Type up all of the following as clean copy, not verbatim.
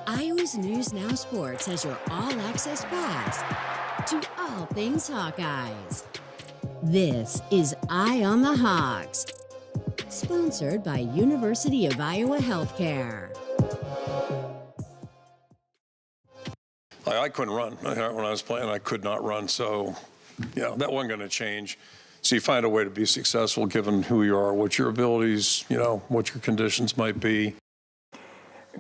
Iowa's News Now Sports has your all-access pass to all things Hawkeyes. This is Eye on the Hawks, sponsored by University of Iowa Healthcare. I couldn't run. When I was playing, I could not run. So, that wasn't going to change. So you find a way to be successful given who you are, what your abilities, what your conditions might be.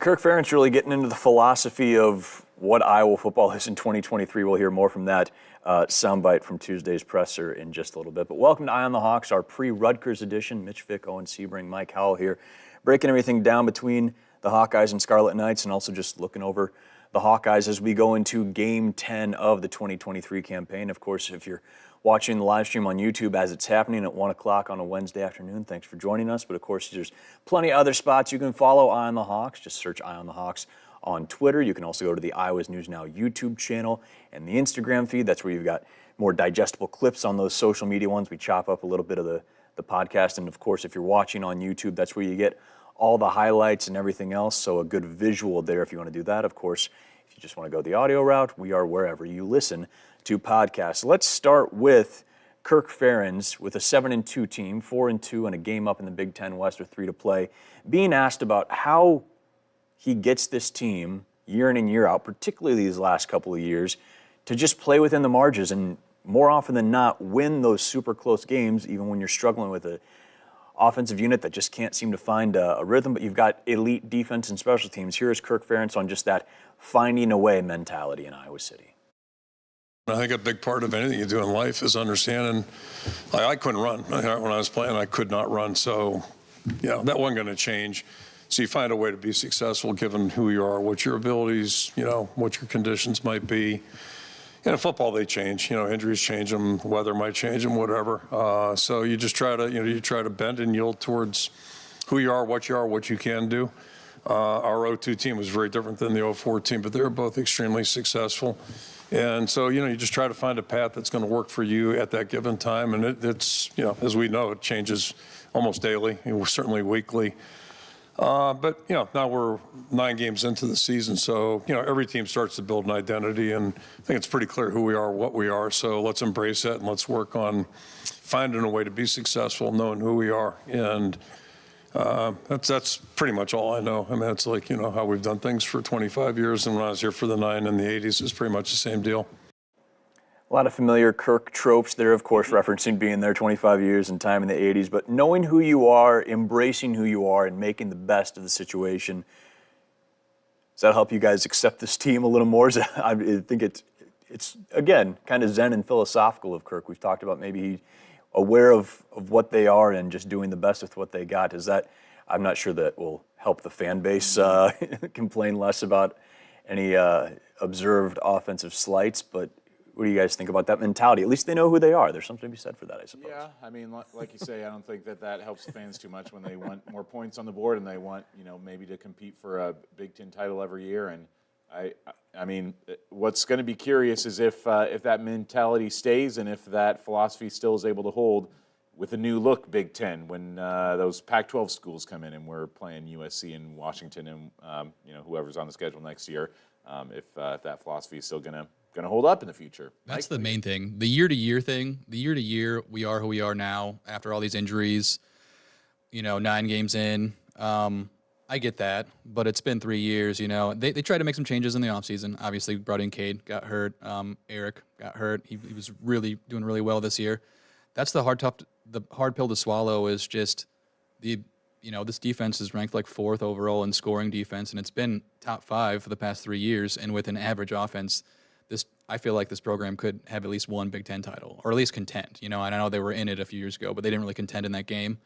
Kirk Ferentz really getting into the philosophy of what Iowa football is in 2023. We'll hear more from that soundbite from Tuesday's presser in just a little bit. But welcome to Eye on the Hawks, our pre-Rutgers edition. Mitch Vick, Owen Sebring, Mike Howell here, breaking everything down between the Hawkeyes and Scarlet Knights, and also just looking over the Hawkeyes as we go into Game 10 of the 2023 campaign. Of course, if you're watching the live stream on YouTube as it's happening at 1 o'clock on a Wednesday afternoon, thanks for joining us. But of course, there's plenty of other spots you can follow Eye on the Hawks. Just search Eye on the Hawks on Twitter. You can also go to the Iowa's News Now YouTube channel and the Instagram feed. That's where you've got more digestible clips on those social media ones. We chop up a little bit of the podcast. And of course, if you're watching on YouTube, that's where you get all the highlights and everything else. So a good visual there if you want to do that. Of course, if you just want to go the audio route, we are wherever you listen to podcasts. Let's start with Kirk Ferentz with a 7-2 team, 4-2, and a game up in the Big Ten West with 3 to play, being asked about how he gets this team year in and year out, particularly these last couple of years, to just play within the margins and more often than not win those super close games, even when you're struggling with an offensive unit that just can't seem to find a rhythm, but you've got elite defense and special teams. Here is Kirk Ferentz on just that finding a way mentality in Iowa City. I think a big part of anything you do in life is understanding. I couldn't run. When I was playing, I could not run. So, that wasn't going to change. So you find a way to be successful given who you are, what your abilities, what your conditions might be. In football, they change. Injuries change them, weather might change them, whatever. So you just try to, you try to bend and yield towards who you are, what you can do. Our 02 team was very different than the 04 team, but they were both extremely successful. And so, you just try to find a path that's going to work for you at that given time. And it's, as we know, it changes almost daily, certainly weekly. But, now we're 9 games into the season. So, every team starts to build an identity. And I think it's pretty clear who we are, what we are. So let's embrace that and let's work on finding a way to be successful, knowing who we are. And that's pretty much all I know. I mean, it's like, how we've done things for 25 years. And when I was here for the 9 in the 80s, it's pretty much the same deal. A lot of familiar Kirk tropes there, of course, referencing being there 25 years and time in the 80s. But knowing who you are, embracing who you are, and making the best of the situation, does that help you guys accept this team a little more? I think it's again, kind of zen and philosophical of Kirk. We've talked about maybe he aware of what they are and just doing the best with what they got. Is that, I'm not sure that will help the fan base complain less about any observed offensive slights, but what do you guys think about that mentality? At least they know who they are. There's something to be said for that, I suppose. Yeah, I mean, like you say, I don't think that helps the fans too much when they want more points on the board and they want, maybe to compete for a Big Ten title every year. And I mean, what's going to be curious is if that mentality stays and if that philosophy still is able to hold with a new look Big Ten when those Pac-12 schools come in and we're playing USC and Washington and whoever's on the schedule next year. If that philosophy is still going to hold up in the future. That's the main thing. The year-to-year thing. The year-to-year, we are who we are now after all these injuries. 9 games in. I get that, but it's been 3 years, They tried to make some changes in the offseason. Obviously, brought in Cade, got hurt. Eric got hurt. He was really doing really well this year. That's the hard pill to swallow is just this defense is ranked like 4th overall in scoring defense, and it's been top 5 for the past 3 years. And with an average offense, I feel like this program could have at least one Big Ten title, or at least contend. And I know they were in it a few years ago, but they didn't really contend in that game.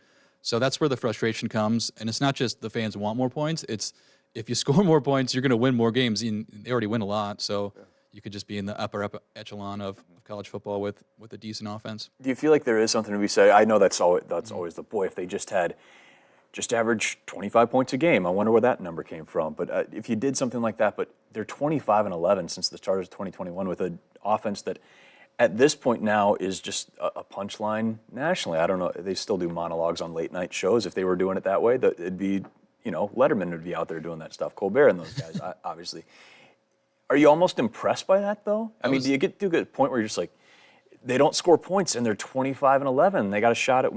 So that's where the frustration comes. And it's not just the fans want more points. It's if you score more points, you're going to win more games. They already win a lot, so you could just be in the upper echelon of college football with a decent offense. Do you feel like there is something to be said? I know that's always the boy. If they just average 25 points a game, I wonder where that number came from. But if you did something like that, but they're 25-11 since the start of 2021 with an offense that at this point now is just a punchline nationally. I don't know. They still do monologues on late night shows. If they were doing it that way, it'd be Letterman would be out there doing that stuff. Colbert and those guys, obviously. Are you almost impressed by that, though? I mean, do you get to a point where you're just like, they don't score points and they're 25-11. They got a shot at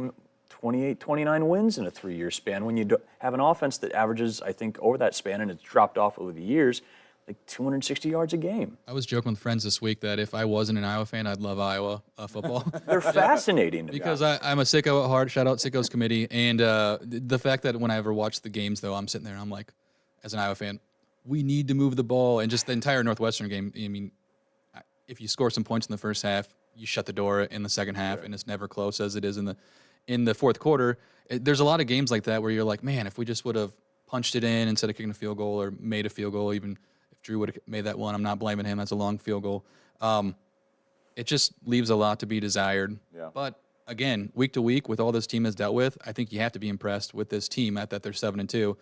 28, 29 wins in a 3-year span when you have an offense that averages, I think, over that span, and it's dropped off over the years, like 260 yards a game. I was joking with friends this week that if I wasn't an Iowa fan, I'd love Iowa football. They're fascinating to me. Because I'm a sicko at heart. Shout out Sickos Committee. And the fact that when I ever watch the games, though, I'm sitting there and I'm like, as an Iowa fan, we need to move the ball. And just the entire Northwestern game, I mean, if you score some points in the first half, you shut the door in the second half, and it's never close as it is in the fourth quarter. There's a lot of games like that where you're like, man, if we just would have punched it in instead of kicking a field goal or made a field goal, even if Drew would have made that one, I'm not blaming him. That's a long field goal. It just leaves a lot to be desired. Yeah. But again, week to week, with all this team has dealt with, I think you have to be impressed with this team at that they're 7-2.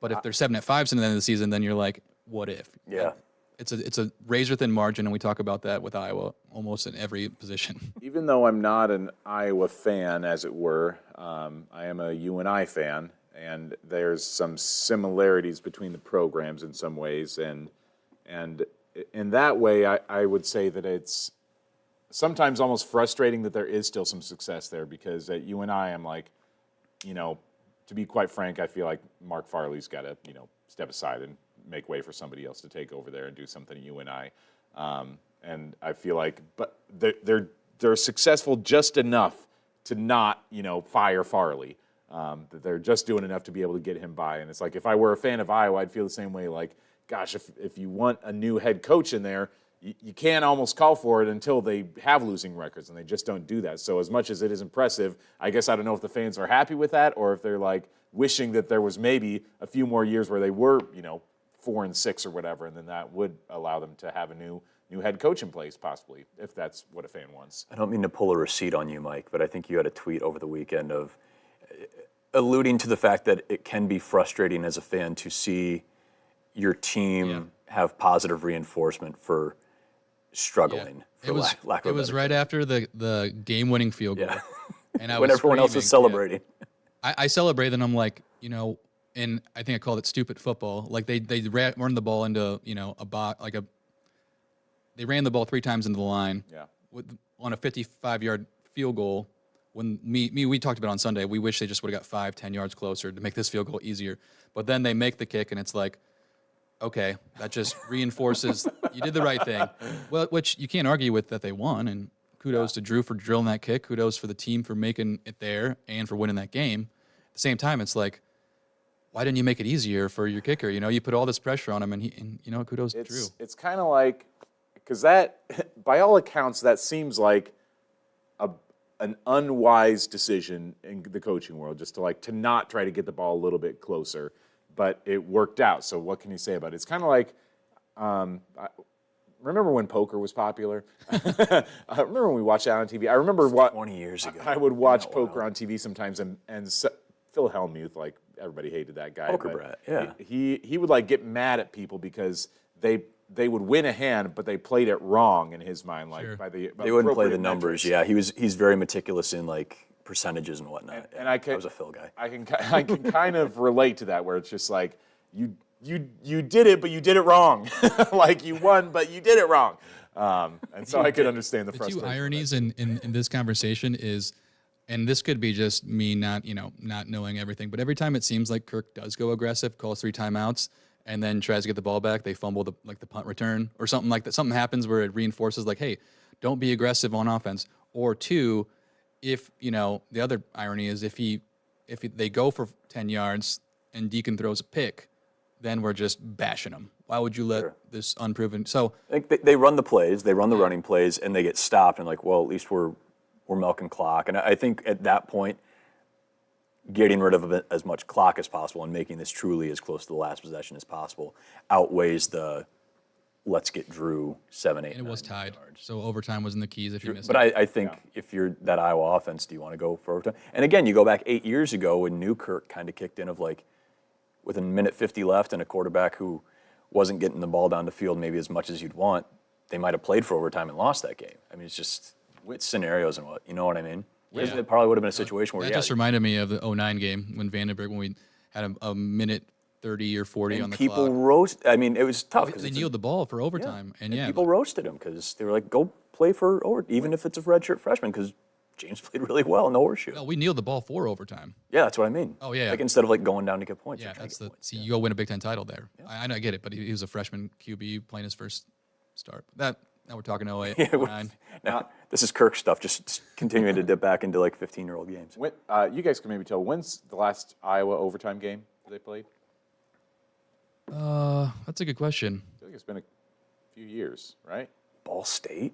But if they're 7-5 since the end of the season, then you're like, what if? Yeah. It's a razor thin margin, and we talk about that with Iowa almost in every position. Even though I'm not an Iowa fan, as it were, I am a UNI fan, and there's some similarities between the programs in some ways, and in that way, I would say that it's sometimes almost frustrating that there is still some success there, because at UNI, I'm like, to be quite frank, I feel like Mark Farley's got to, step aside and make way for somebody else to take over there and do something at UNI. And I feel like, but they're successful just enough to not, fire Farley. That they're just doing enough to be able to get him by. And it's like, if I were a fan of Iowa, I'd feel the same way. Like, gosh, if you want a new head coach in there, you can't almost call for it until they have losing records, and they just don't do that. So as much as it is impressive, I guess I don't know if the fans are happy with that, or if they're like wishing that there was maybe a few more years where they were, 4-6 or whatever, and then that would allow them to have a new head coach in place, possibly, if that's what a fan wants. I don't mean to pull a receipt on you, Mike, but I think you had a tweet over the weekend of alluding to the fact that it can be frustrating as a fan to see your team have positive reinforcement for struggling. It was right after the game-winning field goal, and I when was everyone else was celebrating. I celebrated, and I'm like, and I think I called it stupid football. Like they run the ball into they ran the ball 3 times into the line. Yeah. On a 55-yard field goal. When we talked about on Sunday, we wish they just would have got 5-10 yards closer to make this field goal easier. But then they make the kick, and it's like, okay, that just reinforces you did the right thing. Well, which you can't argue with that they won, and kudos to Drew for drilling that kick. Kudos for the team for making it there and for winning that game. At the same time, it's like, why didn't you make it easier for your kicker? You put all this pressure on him, and kudos to Drew. It's kind of like, because that, by all accounts, that seems like an unwise decision in the coaching world, just to not try to get the ball a little bit closer, but it worked out. So what can you say about it? It's kind of like, remember when poker was popular? I remember when we watched that on TV. I remember 20 years ago. I would watch poker on TV sometimes, and Phil Hellmuth, like, everybody hated that guy. Poker brat, yeah. He would get mad at people because they would win a hand, but they played it wrong in his mind. They wouldn't play the numbers. Metrics. Yeah, he's very meticulous in percentages and whatnot. And I was a Phil guy. I can kind of relate to that, where it's just like you did it, but you did it wrong. Like, you won, but you did it wrong. And so I could understand the frustration. The two ironies in this conversation is, and this could be just me not knowing everything, but every time it seems like Kirk does go aggressive, calls 3 timeouts, and then tries to get the ball back, they fumble the punt return or something like that. Something happens where it reinforces hey, don't be aggressive on offense. Or 2, if the other irony is if they go for 10 yards and Deacon throws a pick, then we're just bashing them. Why would you let this unproven? So I think they run the plays, they run the running plays, and they get stopped, and at least we're milking clock. And I think at that point, getting rid of as much clock as possible and making this truly as close to the last possession as possible outweighs the let's get Drew 7, 8, and it was tied. Yards. So overtime was in the keys if you missed it. But I think if you're that Iowa offense, do you want to go for overtime? And again, you go back 8 years ago when Newkirk kind of kicked in of with a minute 50 left and a quarterback who wasn't getting the ball down the field maybe as much as you'd want, they might have played for overtime and lost that game. I mean, it's scenarios and you know what I mean? It probably would have been a situation where That just reminded me of the '09 game when Vandenberg, when we had a minute 30 or 40 on the people clock. I mean, it was tough because They kneeled the ball for overtime, and people roasted him because they were like, "Go play for even if it's a redshirt freshman," because James played really well in the horseshoe. no, we kneeled the ball for overtime. Yeah, that's what I mean. Oh, yeah. Like instead of like going down to get points. Yeah, you're trying that's to get the. points. See, you go win a Big Ten title there. I get it, but he was a freshman QB playing his first start. Now we're talking 08, 09. Now, this is Kirk stuff, just continuing to dip back into like 15-year-old games. You guys can maybe tell, when's the last Iowa overtime game they played? That's a good question. I feel like it's been a few years, right? Ball State,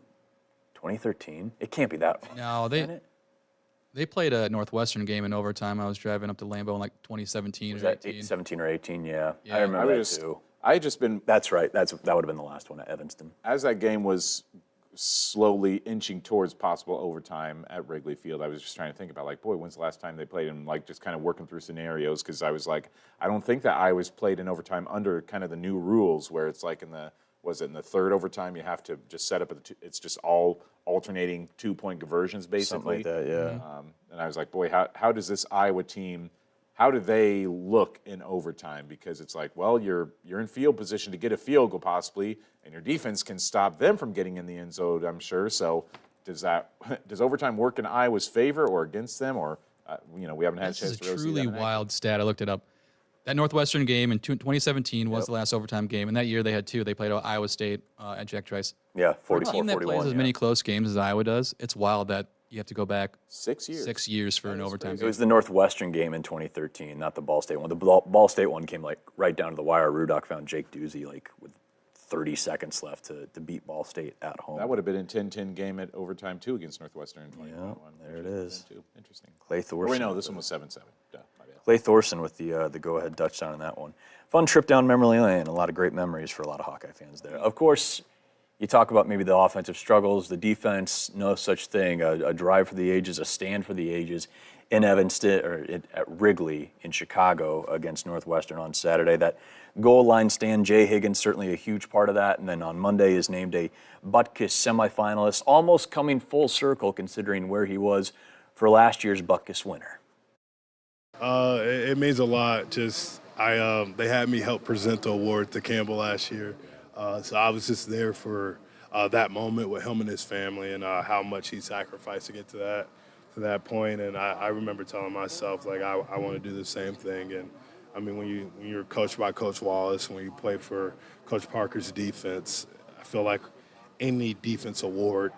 2013. It can't be that. No, they played a Northwestern game in overtime. I was driving up to Lambeau in like 2017 Was or that 18. 17 or 18? Yeah, Yeah. I remember that too. I had just been, That's right. That would have been the last one at Evanston. as that game was slowly inching towards possible overtime at Wrigley Field, I was just trying to think about, like, boy, when's the last time they played, and like just kind of working through scenarios, because I was like, I don't think that Iowa's played in overtime under kind of the new rules where it's like in the third overtime you have to just set up it's just all alternating 2-point conversions basically. Something like that, yeah. And I was like, boy, how does this Iowa team, how do they look in overtime? Because it's like, well, you're in field position to get a field goal possibly, and your defense can stop them from getting in the end zone, I'm sure. So does overtime work in Iowa's favor or against them? Or we haven't had a chance to This is a really see truly that. wild stat. I looked it up. That Northwestern game in 2017 was the last overtime game, and that year they had two. They played Iowa State at Jack Trice. Yeah, For a team that 44-41. plays as yeah. many close games as Iowa does, it's wild that you have to go back 6 years. 6 years for an overtime It game. was the Northwestern game in 2013, not the Ball State one. The Ball State one came like right down to the wire. Rudock found Jake Doozy like with 30 seconds left to beat Ball State at home. That would have been a 10-10 game at overtime too against Northwestern in 2021. there it is. Interesting. Clay Thorson. Wait, no, this one was 7-7. Duh, my bad. Clay Thorson with the go-ahead touchdown in that one. Fun trip down memory lane. A lot of great memories for a lot of Hawkeye fans there. Of course, you talk about maybe the offensive struggles, the defense, no such thing. A drive for the ages, a stand for the ages in Evanston or at Wrigley in Chicago against Northwestern on Saturday. That goal line stand, Jay Higgins certainly a huge part of that. And then on Monday is named a Butkus semifinalist, almost coming full circle considering where he was for last year's Butkus winner. It means a lot. They had me help present the award to Campbell last year, so I was just there for that moment with him and his family and how much he sacrificed to get to that point. And I remember telling myself like I want to do the same thing. And I mean when you're coached by Coach Wallace, when you play for Coach Parker's defense, I feel like any defense award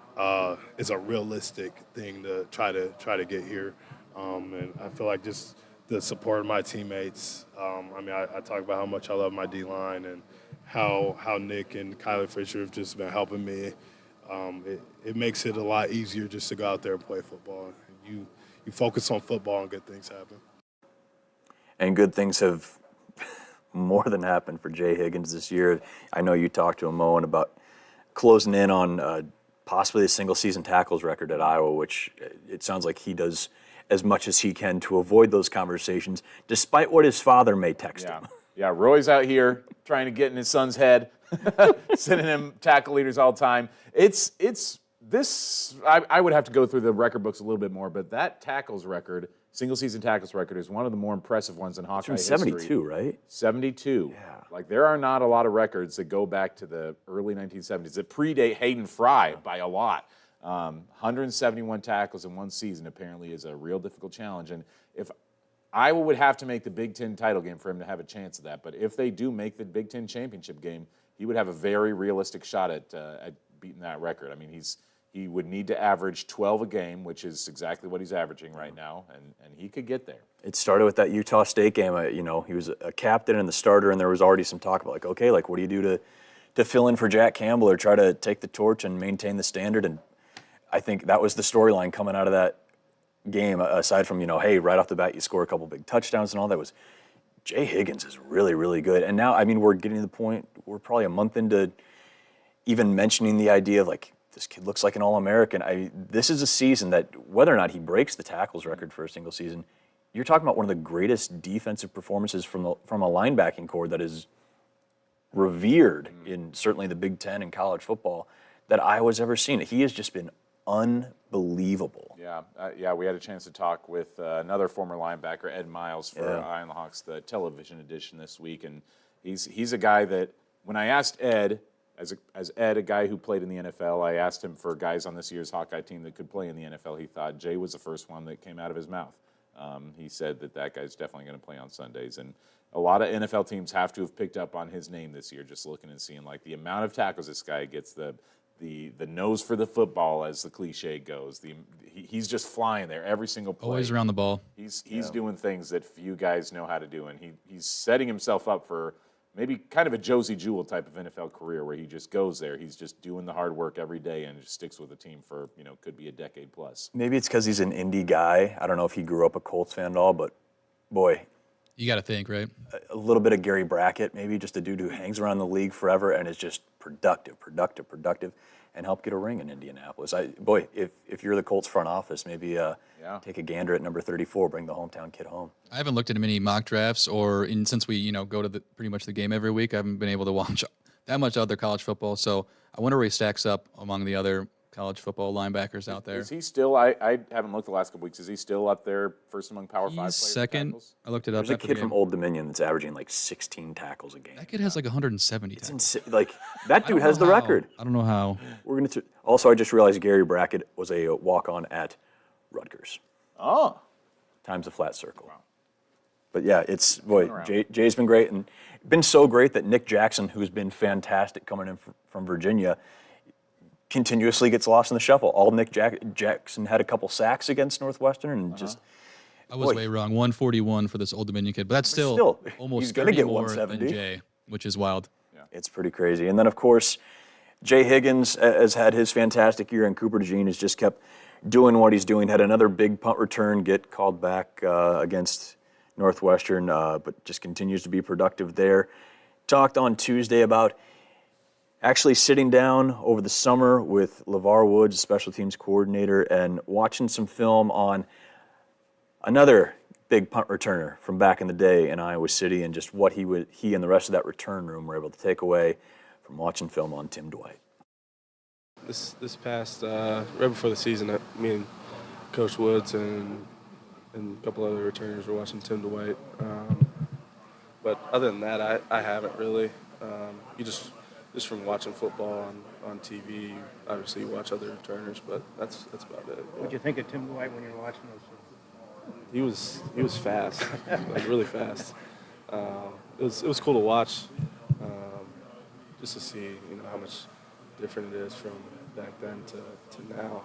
is a realistic thing to try to get here. And I feel like just the support of my teammates. I talk about how much I love my D-line and how Nick and Kyler Fisher have just been helping me. It makes it a lot easier just to go out there and play football. You focus on football and good things happen. And good things have more than happened for Jay Higgins this year. I know you talked to him, Owen, about closing in on possibly a single-season tackles record at Iowa, which it sounds like he does as much as he can to avoid those conversations, despite what his father may text him. Yeah, Roy's out here trying to get in his son's head, sending him tackle leaders all the time. I would have to go through the record books a little bit more, but that tackles record, single-season tackles record, is one of the more impressive ones in Hawkeye history. 72, right? 72. Yeah. Like, there are not a lot of records that go back to the early 1970s that predate Hayden Fry by a lot. 171 tackles in one season apparently is a real difficult challenge. And if Iowa would have to make the Big Ten title game for him to have a chance of that, but if they do make the Big Ten championship game, he would have a very realistic shot at beating that record. I mean, he would need to average 12 a game, which is exactly what he's averaging right now, and he could get there. It started with that Utah State game. He was a captain and the starter, and there was already some talk about, like, okay, like, what do you do to fill in for Jack Campbell or try to take the torch and maintain the standard? And I think that was the storyline coming out of that game, aside from, hey, right off the bat, you score a couple big touchdowns and all that, was Jay Higgins is really, really good. And now, I mean, we're getting to the point, we're probably a month into even mentioning the idea of, like, this kid looks like an All-American. This is a season that, whether or not he breaks the tackles record for a single season, you're talking about one of the greatest defensive performances from a linebacking core that is revered in certainly the Big Ten and college football that Iowa's ever seen. He has just been unbelievable. Yeah, we had a chance to talk with another former linebacker, Ed Miles, for Eye on the Hawks, the television edition this week, and he's a guy that when I asked Ed, as Ed, a guy who played in the NFL, I asked him for guys on this year's Hawkeye team that could play in the NFL. He thought Jay was the first one that came out of his mouth. He said that guy's definitely going to play on Sundays, and a lot of NFL teams have to have picked up on his name this year, just looking and seeing like the amount of tackles this guy gets, the nose for the football, as the cliche goes. He's just flying there every single play. Always around the ball. He's doing things that few guys know how to do, and he's setting himself up for maybe kind of a Josie Jewell type of NFL career where he just goes there. He's just doing the hard work every day and just sticks with the team for, could be a decade plus. Maybe it's because he's an indie guy. I don't know if he grew up a Colts fan at all, but boy. You got to think, right? A little bit of Gary Brackett, maybe just a dude who hangs around the league forever and is just productive, and helped get a ring in Indianapolis. If you're the Colts front office, maybe take a gander at number 34, bring the hometown kid home. I haven't looked at many mock drafts, since we go to pretty much the game every week. I haven't been able to watch that much other college football. So I wonder where he stacks up among the other college football linebackers out there. Is he still? I haven't looked the last couple weeks. Is he still up there, first among Power 5 players? Second. I looked it up. There's a kid from Old Dominion that's averaging like 16 tackles a game. That kid has like 170 It's tackles. like that dude has the record. I don't know how. We're gonna. Also, I just realized Gary Brackett was a walk-on at Rutgers. Oh, Times a flat circle. Wow. But yeah, Jay's been great, and been so great that Nick Jackson, who's been fantastic coming in from Virginia, continuously gets lost in the shuffle. All Nick Jackson had a couple sacks against Northwestern, and just. I was way wrong. 141 for this Old Dominion kid, but that's still almost he's gonna 30 get more 170 than Jay, which is wild. It's pretty crazy. And then, of course, Jay Higgins has had his fantastic year, and Cooper DeJean has just kept doing what he's doing. Had another big punt return get called back against Northwestern, but just continues to be productive there. Talked on Tuesday about actually sitting down over the summer with LeVar Woods, special teams coordinator, and watching some film on another big punt returner from back in the day in Iowa City, and just what he and the rest of that return room were able to take away from watching film on Tim Dwight. This past, right before the season, me and Coach Woods and a couple other returners were watching Tim Dwight. But other than that, I haven't really. You just from watching football on TV, obviously you watch other returners, but that's about it. What do you think of Tim Dwight when you're watching those? He was fast, like really fast. It was cool to watch, just to see how much different it is from back then to now.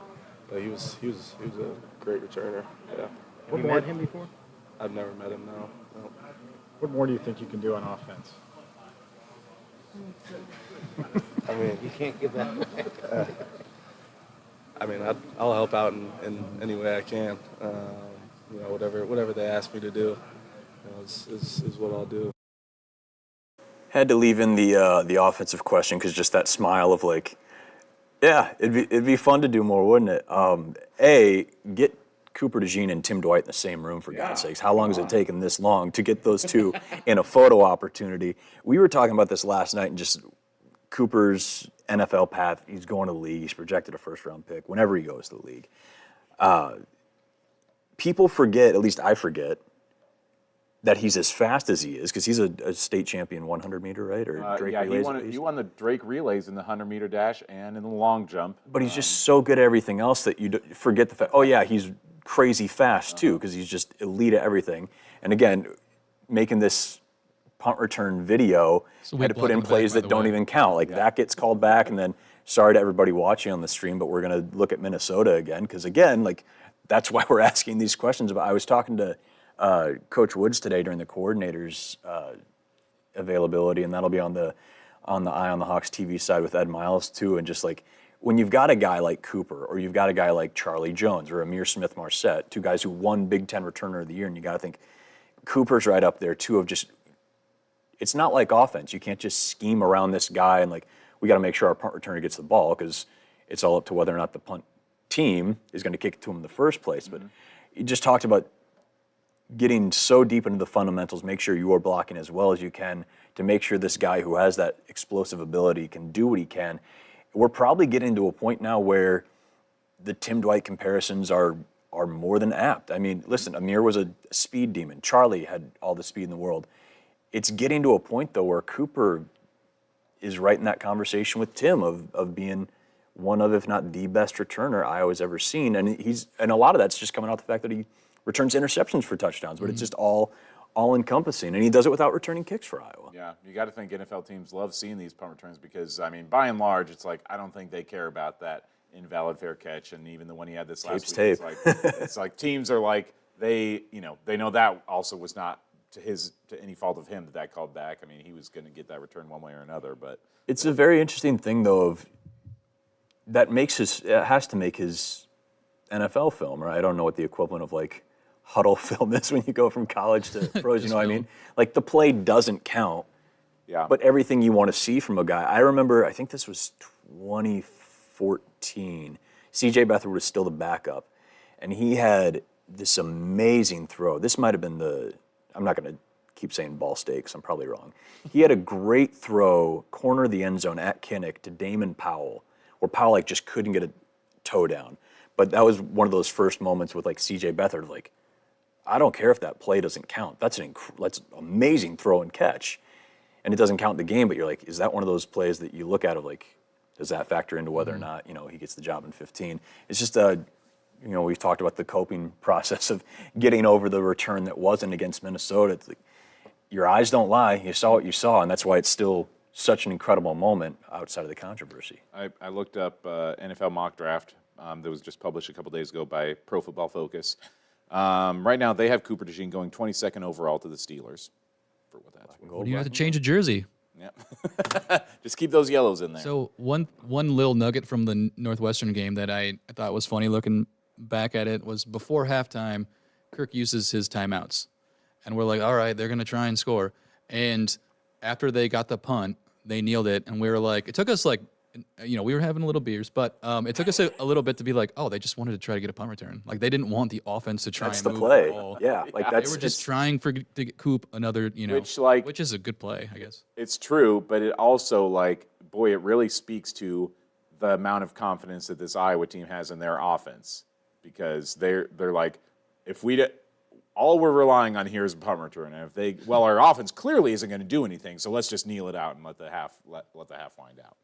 But he was a great returner. Yeah. Have you met him before? I've never met him. No. What more do you think you can do on offense? I mean, You can't give that. I'll help out in any way I can. Whatever they ask me to do, is what I'll do. Had to leave in the offensive question because just that smile of like, yeah, it'd be fun to do more, wouldn't it? Get Cooper DeJean and Tim Dwight in the same room, for God's sakes. How long has it taken this long to get those two in a photo opportunity? We were talking about this last night, and just Cooper's NFL path. He's going to the league. He's projected a first-round pick whenever he goes to the league. People forget, at least I forget, that he's as fast as he is, because he's a state champion 100-meter, right? Or Drake relays. He won the Drake relays in the 100-meter dash and in the long jump. But he's just so good at everything else that you forget the fact, he's crazy fast too, because he's just elite at everything. And again, making this punt return video, had to put in plays that don't even count. Like that gets called back, and then sorry to everybody watching on the stream, but we're going to look at Minnesota again, because again, like that's why we're asking these questions. About I was talking to Coach Woods today during the coordinators availability, and that'll be on the Eye on the Hawks TV side with Ed Miles too. And just like when you've got a guy like Cooper, or you've got a guy like Charlie Jones or Amir Smith-Marset, two guys who won Big Ten Returner of the Year, and you got to think Cooper's right up there too. Of just, it's not like offense. You can't just scheme around this guy and like we got to make sure our punt returner gets the ball, because it's all up to whether or not the punt team is going to kick it to him in the first place. But you just talked about getting so deep into the fundamentals, make sure you are blocking as well as you can to make sure this guy who has that explosive ability can do what he can. We're probably getting to a point now where the Tim Dwight comparisons are more than apt. I mean, listen, Amir was a speed demon. Charlie had all the speed in the world. It's getting to a point, though, where Cooper is right in that conversation with Tim of being one of, if not the best returner Iowa's ever seen. And a lot of that's just coming out the fact that he returns interceptions for touchdowns, but it's just all encompassing. And he does it without returning kicks for Iowa. Yeah, you got to think NFL teams love seeing these punt returns because, I mean, by and large, it's like I don't think they care about that invalid fair catch. And even the one he had this last week, it's like teams are like, they know that also was not to any fault of him that called back. I mean, he was going to get that return one way or another. But it's a very interesting thing, though, that has to make his NFL film, right? I don't know what the equivalent of like huddle film is when you go from college to pros. You know what I mean? Like the play doesn't count. Yeah. But everything you want to see from a guy. I remember, I think this was 2014. C.J. Beathard was still the backup, and he had this amazing throw. This might have been I'm not going to keep saying Ball State because I'm probably wrong. He had a great throw, corner of the end zone at Kinnick to Damon Powell, where Powell like just couldn't get a toe down. But that was one of those first moments with like C.J. Beathard, like, I don't care if that play doesn't count. That's an amazing throw and catch. And it doesn't count in the game, but you're like, is that one of those plays that you look at of like, does that factor into whether or not, he gets the job in 15? It's just we've talked about the coping process of getting over the return that wasn't against Minnesota. It's like, your eyes don't lie. You saw what you saw, and that's why it's still such an incredible moment outside of the controversy. I looked up NFL mock draft that was just published a couple days ago by Pro Football Focus. Right now, they have Cooper DeJean going 22nd overall to the Steelers. For what that's worth. You have to change a jersey. Yeah. Just keep those yellows in there. So one little nugget from the Northwestern game that I thought was funny looking back at it was before halftime, Kirk uses his timeouts. And we're like, all right, they're going to try and score. And after they got the punt, they kneeled it. And we were like, it took us like, we were having a little beers, but it took us a little bit to be like, oh, they just wanted to try to get a punt return. Like they didn't want the offense to try that's and the move play. the ball. Yeah, like They were just trying to get Coop another, which is a good play, I guess. It's true, but it also it really speaks to the amount of confidence that this Iowa team has in their offense because they're like, all we're relying on here is a punt return, and our offense clearly isn't going to do anything, so let's just kneel it out and let the half wind out.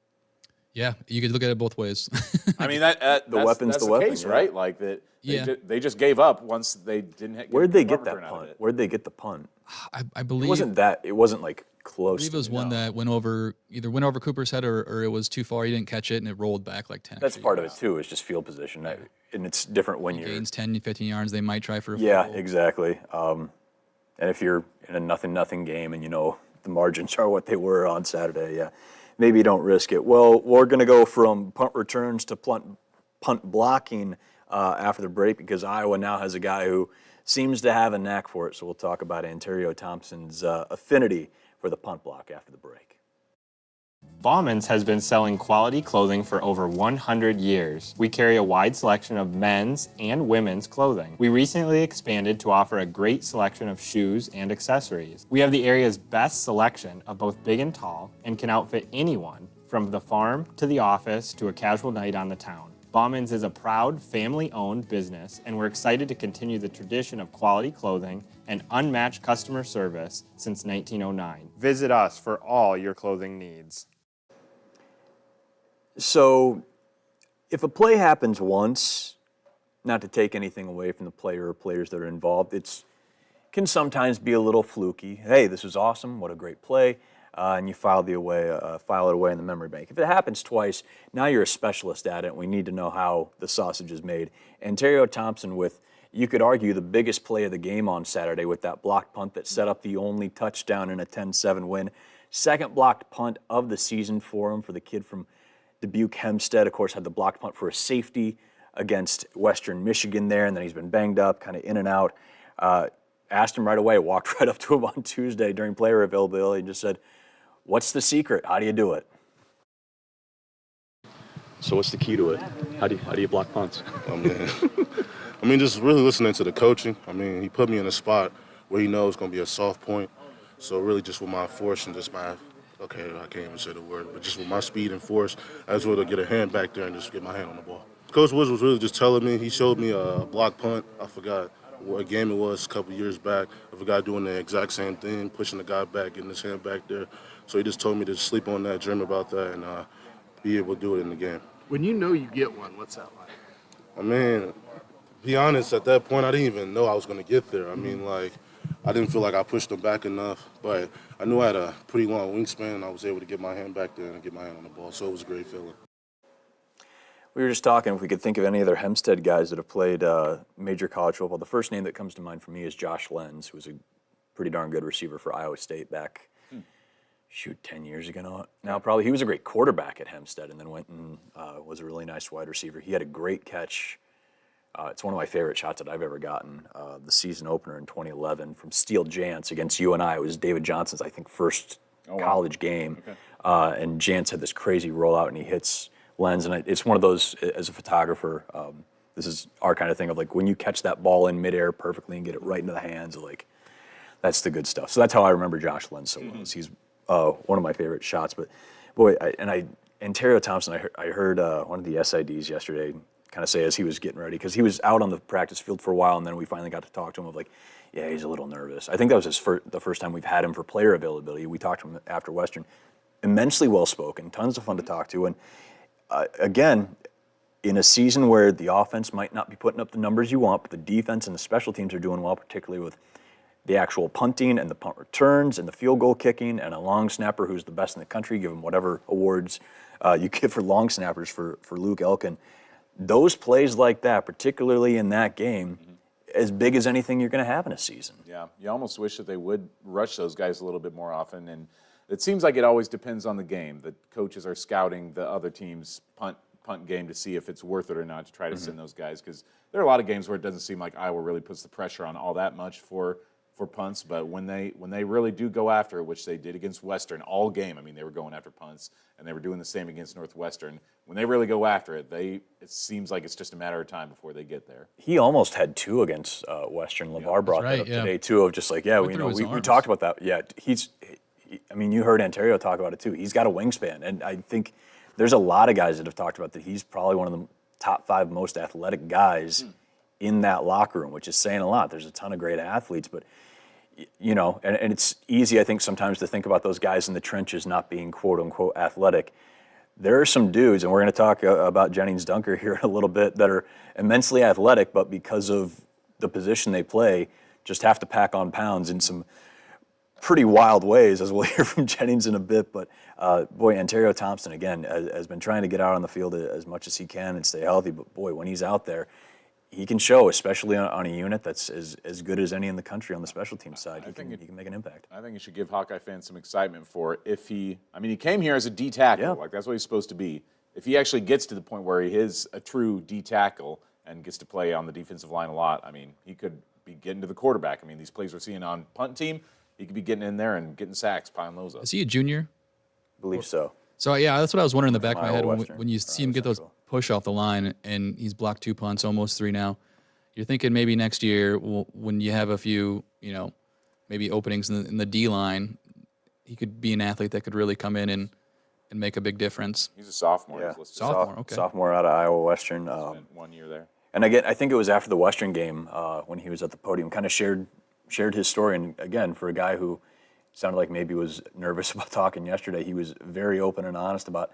Yeah, you could look at it both ways. I mean, that's the weapon, case, right? Like that. They just gave up once they didn't. Where'd they get that punt? Where'd they get the punt? I believe it wasn't like close. I believe it was one that went over Cooper's head or it was too far. He didn't catch it and it rolled back like 10. That's part of it too. It's just field position, and it's different when you're gains 10, 15 yards. They might try for a field goal. Yeah, exactly. And if you're in a 0-0 game and the margins are what they were on Saturday, yeah, maybe you don't risk it. Well, we're going to go from punt returns to punt blocking after the break because Iowa now has a guy who seems to have a knack for it. So we'll talk about Ontario Thompson's affinity for the punt block after the break. Bauman's has been selling quality clothing for over 100 years. We carry a wide selection of men's and women's clothing. We recently expanded to offer a great selection of shoes and accessories. We have the area's best selection of both big and tall and can outfit anyone from the farm to the office to a casual night on the town. Bauman's is a proud family-owned business, and we're excited to continue the tradition of quality clothing and unmatched customer service since 1909. Visit us for all your clothing needs. So, if a play happens once, not to take anything away from the player or players that are involved, it can sometimes be a little fluky. Hey, this is awesome, what a great play, and you file it away in the memory bank. If it happens twice, now you're a specialist at it, and we need to know how the sausage is made. Ontario Thompson with, you could argue, the biggest play of the game on Saturday with that blocked punt that set up the only touchdown in a 10-7 win. Second blocked punt of the season for him, for the kid from Dubuque Hempstead, of course, had the blocked punt for a safety against Western Michigan there, and then he's been banged up, kind of in and out. Asked him right away, walked right up to him on Tuesday during player availability and just said, what's the secret? How do you do it? So what's the key to it? How do you block punts? Oh, man. Just really listening to the coaching. He put me in a spot where he knows it's going to be a soft point. So really just with my force and just I can't even say the word, but just with my speed and force, I was able to get a hand back there and just get my hand on the ball. Coach Woods was really just telling me. He showed me a block punt. I forgot what game it was a couple years back of a guy doing the exact same thing, pushing the guy back, getting his hand back there. So he just told me to sleep on that, dream about that, and be able to do it in the game. When you know you get one, what's that like? I mean, to be honest, at that point, I didn't even know I was going to get there. I mean, like, I didn't feel like I pushed him back enough, but I knew I had a pretty long wingspan, and I was able to get my hand back there and get my hand on the ball, so it was a great feeling. We were just talking if we could think of any other Hempstead guys that have played major college football. The first name that comes to mind for me is Josh Lenz, who was a pretty darn good receiver for Iowa State back, 10 years ago now probably. He was a great quarterback at Hempstead and then went and was a really nice wide receiver. He had a great catch. It's one of my favorite shots that I've ever gotten. The season opener in 2011 from Steele Jantz against UNI. It was David Johnson's, I think, first college game. Okay. And Jantz had this crazy rollout, and he hits Lenz. And it's one of those, as a photographer, this is our kind of thing of like when you catch that ball in midair perfectly and get it right into the hands, like that's the good stuff. So that's how I remember Josh Lenz so well. He's one of my favorite shots. But boy, Ontario Thompson, I heard one of the SIDs yesterday kind of say as he was getting ready, because he was out on the practice field for a while, and then we finally got to talk to him of like, yeah, he's a little nervous. I think that was the first time we've had him for player availability. We talked to him after Western. Immensely well-spoken, tons of fun to talk to. And again, in a season where the offense might not be putting up the numbers you want, but the defense and the special teams are doing well, particularly with the actual punting and the punt returns and the field goal kicking, and a long snapper who's the best in the country, give him whatever awards you give for long snappers for Luke Elkin. Those plays like that, particularly in that game, as big as anything you're going to have in a season. Yeah, you almost wish that they would rush those guys a little bit more often. And it seems like it always depends on the game. The coaches are scouting the other team's punt game to see if it's worth it or not to try to send those guys. Because there are a lot of games where it doesn't seem like Iowa really puts the pressure on all that much for punts, but when they really do go after it, which they did against Western all game, I mean, they were going after punts, and they were doing the same against Northwestern. When they really go after it, it seems like it's just a matter of time before they get there. He almost had two against Western. LeVar brought that up today, too, of just like, we talked about that. Yeah, you heard Ontario talk about it, too. He's got a wingspan, and I think there's a lot of guys that have talked about that he's probably one of the top 5 most athletic guys in that locker room, which is saying a lot. There's a ton of great athletes, but and it's easy, I think, sometimes to think about those guys in the trenches not being quote-unquote athletic. There are some dudes, and we're going to talk about Gennings Dunker here in a little bit, that are immensely athletic, but because of the position they play, just have to pack on pounds in some pretty wild ways, as we'll hear from Gennings in a bit. But, Ontario Thompson, again, has been trying to get out on the field as much as he can and stay healthy. But, when he's out there, he can show, especially on a unit that's as good as any in the country on the special team side. He can make an impact. I think it should give Hawkeye fans some excitement for if he came here as a D tackle, like that's what he's supposed to be. If he actually gets to the point where he is a true D tackle and gets to play on the defensive line a lot, he could be getting to the quarterback. These plays we're seeing on punt team, he could be getting in there and getting sacks, piling those up. Is he a junior? I believe so. So, yeah, that's what I was wondering in the back of my head when you see him get those push off the line, and he's blocked 2 punts, almost 3 now. You're thinking maybe next year when you have a few, maybe openings in the D line, he could be an athlete that could really come in and make a big difference. He's a sophomore. Yeah, sophomore. Okay. Sophomore out of Iowa Western. Spent 1 year there. And again, I think it was after the Western game when he was at the podium, kind of shared his story. And again, for a guy who sounded like maybe was nervous about talking yesterday, he was very open and honest about,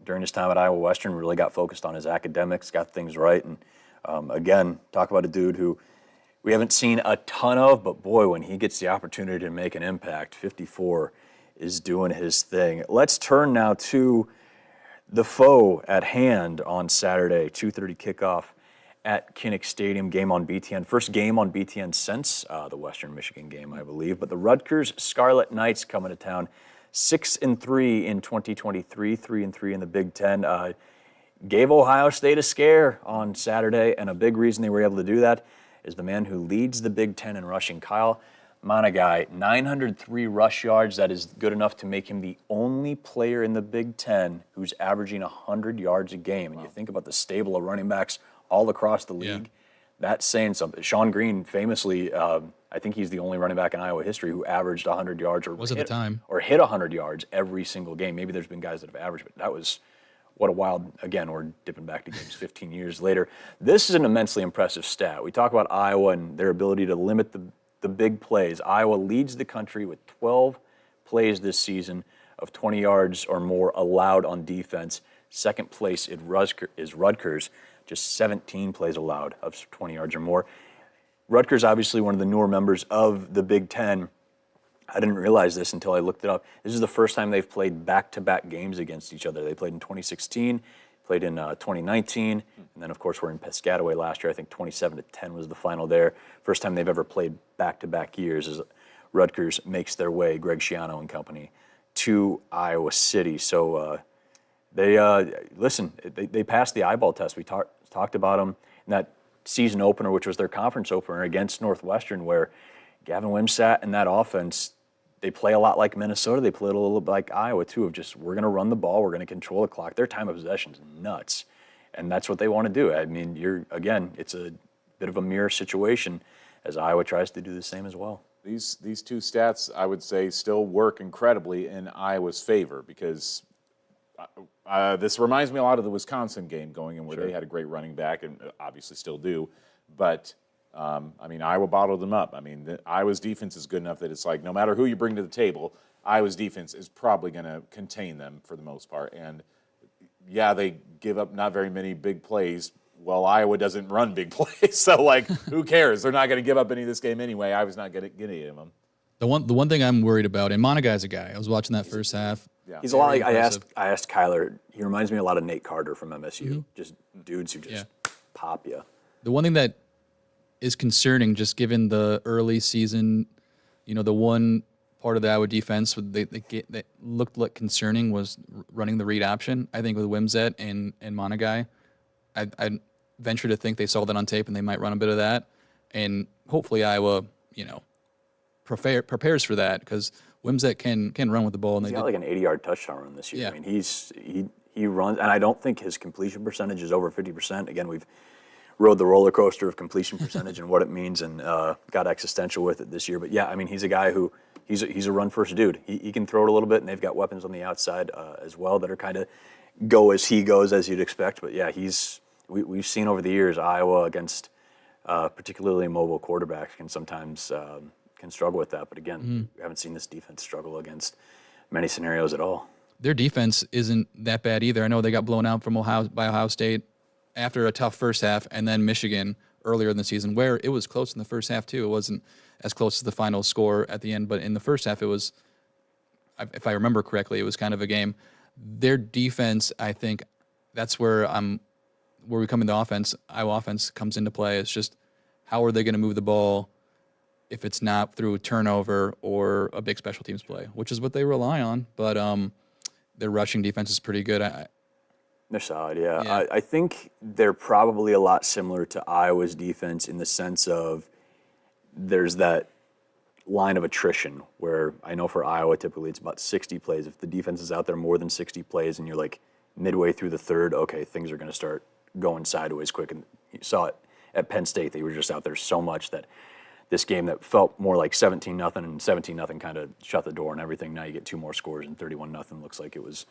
during his time at Iowa Western, really got focused on his academics, got things right. And again, talk about a dude who we haven't seen a ton of, but boy, when he gets the opportunity to make an impact, 54 is doing his thing. Let's turn now to the foe at hand on Saturday, 2:30 kickoff at Kinnick Stadium, game on BTN. First game on BTN since the Western Michigan game, I believe. But the Rutgers Scarlet Knights coming to town, 6-3 in 2023, 3-3 in the Big Ten. Gave Ohio State a scare on Saturday, and a big reason they were able to do that is the man who leads the Big Ten in rushing, Kyle Monagai, 903 rush yards. That is good enough to make him the only player in the Big Ten who's averaging 100 yards a game. And you think about the stable of running backs all across the league, that's saying something. Sean Green famously, I think he's the only running back in Iowa history who averaged 100 yards or hit 100 yards every single game. Maybe there's been guys that have averaged, but that was what a wild, again, we're dipping back to games 15 years later. This is an immensely impressive stat. We talk about Iowa and their ability to limit the big plays. Iowa leads the country with 12 plays this season of 20 yards or more allowed on defense. Second place is Rutgers, just 17 plays allowed of 20 yards or more. Rutgers, obviously one of the newer members of the Big Ten. I didn't realize this until I looked it up. This is the first time they've played back-to-back games against each other. They played in 2016, played in 2019, and then, of course, we're in Piscataway last year. I think 27-10 was the final there. First time they've ever played back-to-back years as Rutgers makes their way, Greg Schiano and company, to Iowa City. So they passed the eyeball test. We talked about them in that season opener, which was their conference opener against Northwestern, where Gavin Wimsatt and that offense, they play a lot like Minnesota. They play a little bit like Iowa, too, of just we're going to run the ball, we're going to control the clock. Their time of possession is nuts, and that's what they want to do. I mean, it's a bit of a mirror situation as Iowa tries to do the same as well. These two stats, I would say, still work incredibly in Iowa's favor because this reminds me a lot of the Wisconsin game going in where they had a great running back and obviously still do, but Iowa bottled them up. Iowa's defense is good enough that it's like no matter who you bring to the table, Iowa's defense is probably going to contain them for the most part. And yeah, they give up not very many big plays. Well, Iowa doesn't run big plays, so who cares? They're not going to give up any of this game anyway. Iowa's not going to get any of them. The one thing I'm worried about, and Monaguy's a guy. I was watching that first half. Yeah. He's a lot like I asked Kyler. He reminds me a lot of Nate Carter from MSU. Just dudes who just pop you. The one thing that is concerning, just given the early season, the one part of the Iowa defense that looked like concerning was running the read option. I think with Wimsatt and Monagai, I venture to think they saw that on tape and they might run a bit of that. And hopefully Iowa, prepares for that because Wimsatt can run with the ball. And he's got like an 80-yard touchdown run this year. Yeah. I mean, he runs, and I don't think his completion percentage is over 50%. Again, we've rode the roller coaster of completion percentage and what it means, and got existential with it this year. But yeah, I mean, he's a guy who he's a run first dude. He can throw it a little bit, and they've got weapons on the outside as well that are kind of go as he goes, as you'd expect. But yeah, we've seen over the years Iowa against particularly mobile quarterbacks can sometimes can struggle with that. But again, we haven't seen this defense struggle against many scenarios at all. Their defense isn't that bad either. I know they got blown out by Ohio State after a tough first half, and then Michigan earlier in the season, where it was close in the first half too. It wasn't as close as the final score at the end, but in the first half it was, if I remember correctly, it was kind of a game. Their defense, I think, that's where we come in the offense. Iowa offense comes into play. It's just how are they going to move the ball if it's not through a turnover or a big special teams play, which is what they rely on. But their rushing defense is pretty good. They're solid, yeah. I think they're probably a lot similar to Iowa's defense in the sense of there's that line of attrition where I know for Iowa typically it's about 60 plays. If the defense is out there more than 60 plays and you're like midway through the third, okay, things are going to start going sideways quick. And you saw it at Penn State. They were just out there so much that this game that felt more like 17-0 and 17-0 kind of shut the door on everything. Now you get two more scores and 31-0 looks like it was.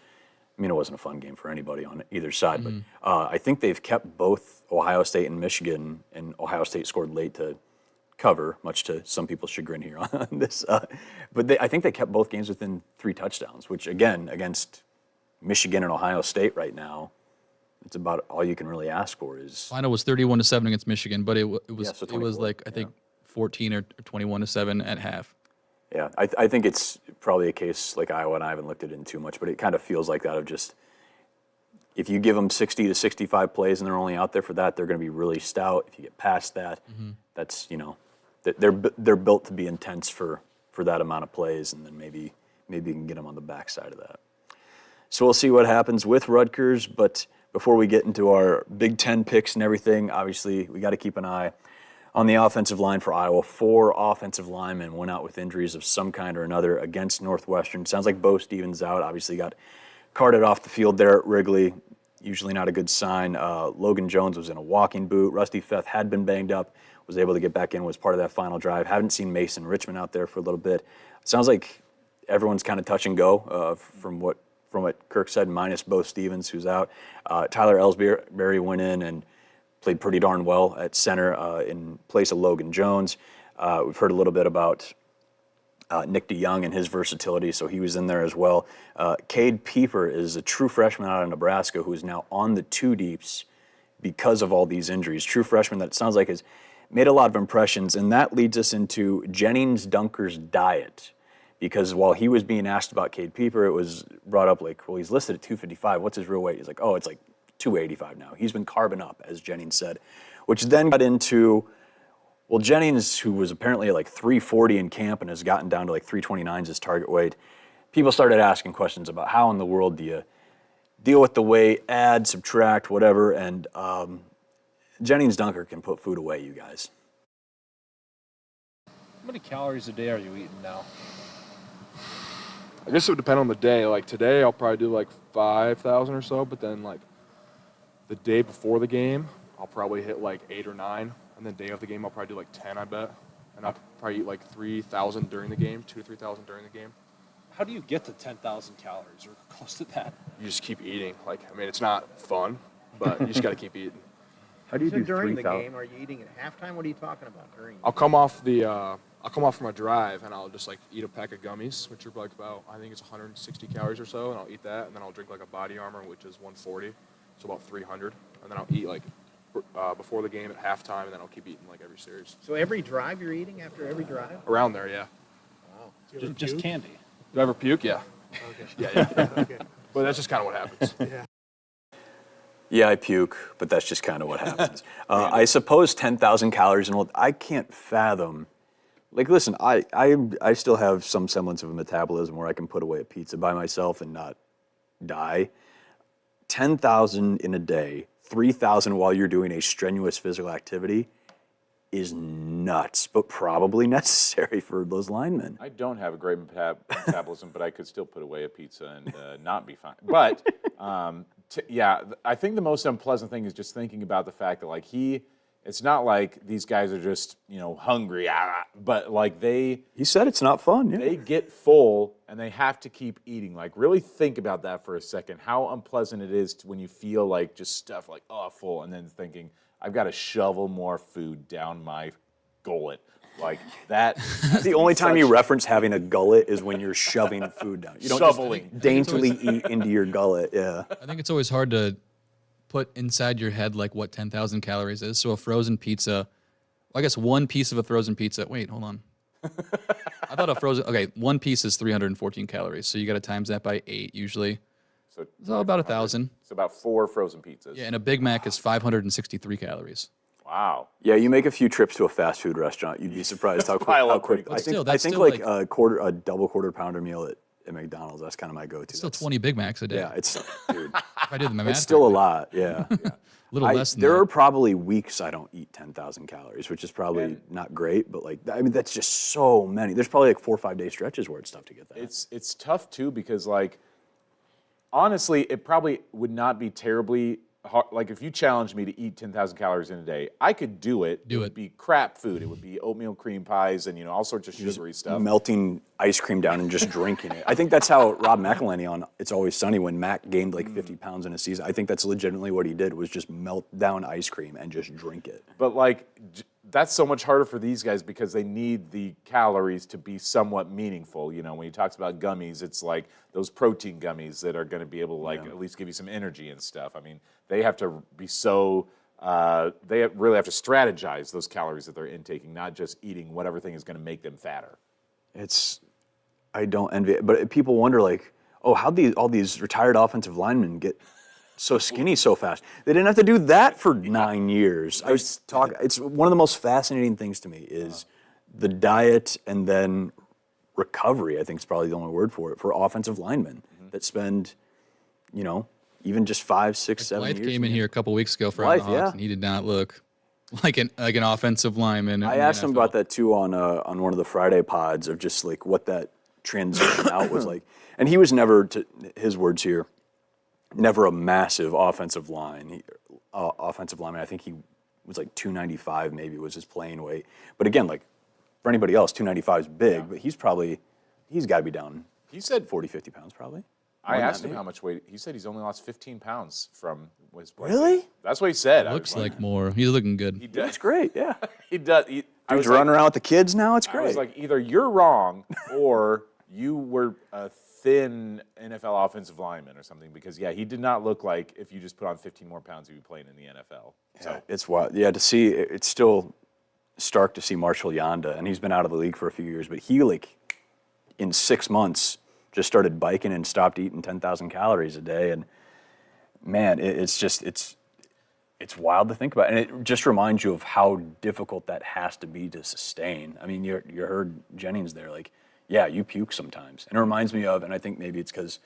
I mean, it wasn't a fun game for anybody on either side, but I think they've kept both Ohio State and Michigan, and Ohio State scored late to cover, much to some people's chagrin here on this. But I think they kept both games within 3 touchdowns, which, again, against Michigan and Ohio State right now, it's about all you can really ask for. Final was 31-7 against Michigan, but it was like, I think, 14 or 21-7 at half. Yeah, I think it's probably a case like Iowa, and I haven't looked at it in too much, but it kind of feels like that of just if you give them 60 to 65 plays and they're only out there for that, they're going to be really stout. If you get past that, that's, they're built to be intense for that amount of plays, and then maybe you can get them on the backside of that. So we'll see what happens with Rutgers, but before we get into our Big Ten picks and everything, obviously we got to keep an eye on the offensive line for Iowa. 4 offensive linemen went out with injuries of some kind or another against Northwestern. Sounds like Bo Stevens out. Obviously got carted off the field there at Wrigley. Usually not a good sign. Logan Jones was in a walking boot. Rusty Feth had been banged up, was able to get back in, was part of that final drive. Haven't seen Mason Richmond out there for a little bit. Sounds like everyone's kind of touch and go from from what Kirk said, minus Bo Stevens, who's out. Tyler Ellsbury went in and played pretty darn well at center in place of Logan Jones. We've heard a little bit about Nick DeYoung and his versatility, so he was in there as well. Cade Pieper is a true freshman out of Nebraska who is now on the two deeps because of all these injuries. True freshman that sounds like has made a lot of impressions, and that leads us into Gennings Dunker's diet. Because while he was being asked about Cade Pieper, it was brought up like, well, he's listed at 255. What's his real weight? He's like, oh, it's like 285 now. He's been carbing up, as Gennings said, which then got into, well, Gennings, who was apparently like 340 in camp and has gotten down to like 329 as his target weight, people started asking questions about how in the world do you deal with the weight, add, subtract, whatever, and Gennings Dunker can put food away, you guys. How many calories a day are you eating now? I guess it would depend on the day. Like today, I'll probably do like 5,000 or so, but then like the day before the game, I'll probably hit like 8 or 9, and then day of the game, I'll probably do like 10, I bet. And I'll probably eat like 3,000 during the game, 2,000 to 3,000 during the game. How do you get to 10,000 calories or close to that? You just keep eating. Like, I mean, it's not fun, but you just got to keep eating. How do you So do during the 3,000? game, are you eating at halftime? What are you talking about during? I'll come off from a drive and I'll just like eat a pack of gummies, which are like about, I think it's 160 calories or so, and I'll eat that, and then I'll drink like a Body Armor, which is 140, so about 300, and then I'll eat like before the game at halftime, and then I'll keep eating like every series. So every drive you're eating after every drive? Around there, yeah. Wow. Just candy. Do I ever puke? Yeah. Okay. Yeah. Okay. But that's just kind of what happens. Yeah. Yeah, I puke, but that's just kind of what happens. I suppose 10,000 calories and all, I can't fathom. Like, listen, I still have some semblance of a metabolism where I can put away a pizza by myself and not die. 10,000 in a day, 3,000 while you're doing a strenuous physical activity is nuts, but probably necessary for those linemen. I don't have a great metabolism, but I could still put away a pizza and not be fine. But yeah, I think the most unpleasant thing is just thinking about the fact that like it's not like these guys are just hungry, but like he said it's not fun. Yeah. They get full and they have to keep eating. Like really think about that for a second. How unpleasant it is when you feel like just stuff like full, and then thinking I've got to shovel more food down my gullet. Like that. The only time you reference having a gullet is when you're shoving food down. You don't shoveling. just daintily eat into your gullet. Yeah. I think it's always hard to put inside your head like what 10,000 calories is. So a frozen pizza, I guess one piece of a frozen pizza. Wait, hold on. I thought one piece is 314 calories. So you got to times that by 8 usually. So about 1,000. It's about 4 frozen pizzas. Yeah, and a Big Mac is 563 calories. Wow. Yeah, you make a few trips to a fast food restaurant, you'd be surprised how quick. I think like a double quarter pounder meal at McDonald's. That's kind of my go-to. Still 20 Big Macs a day. Yeah, it's dude. If I did the math, it's still a lot. Yeah. A little less than there that. are probably weeks I don't eat 10,000 calories, which is probably not great, but like I mean that's just so many. There's probably like 4 or 5 day stretches where it's tough to get that. It's tough too because like honestly, it probably would not be terribly hard. Like if you challenged me to eat 10,000 calories in a day, I could do it. It would be crap food. It would be oatmeal cream pies and all sorts of sugary stuff. Melting ice cream down and just drinking it. I think that's how Rob McElhenney on It's Always Sunny, when Mac gained like 50 pounds in a season, I think that's legitimately what he did, was just melt down ice cream and just drink it. But like that's so much harder for these guys because they need the calories to be somewhat meaningful. When he talks about gummies, it's like those protein gummies that are going to be able to at least give you some energy and stuff. I mean, they have to be so, they really have to strategize those calories that they're intaking, not just eating whatever thing is going to make them fatter. I don't envy it, but people wonder like, how'd all these retired offensive linemen get so skinny so fast? They didn't have to do that for 9 years. I was talking. It's one of the most fascinating things to me is the diet and then recovery. I think is probably the only word for it for offensive linemen that spend, even just 5, 6, 7 years. Blythe came in here a couple weeks ago for the Hawks, and he did not look like an offensive lineman. I asked him about that too on one of the Friday pods of just like what that transition out was like, and he was never, to his words here, never a massive offensive lineman. I think he was like 295 maybe was his playing weight. But again, like for anybody else, 295 is big, but he's got to be down. He said 40, 50 pounds probably. I asked him how much weight. He said he's only lost 15 pounds from his play. Really? That's what he said. Looks like more. He's looking good. He does. That's great. Yeah. He does. I was Dude's running around with the kids now. It's I great. was like, either you're wrong or you were a thin NFL offensive lineman or something, because, yeah, he did not look like if you just put on 15 more pounds, he'd be playing in the NFL. Yeah, it's wild. Yeah, to see, it's still stark to see Marshall Yanda, and he's been out of the league for a few years, but he, like, in 6 months, just started biking and stopped eating 10,000 calories a day. And, man, it's wild to think about. And it just reminds you of how difficult that has to be to sustain. I mean, you heard Gennings there, like, yeah, you puke sometimes. And it reminds me of, and I think maybe it's because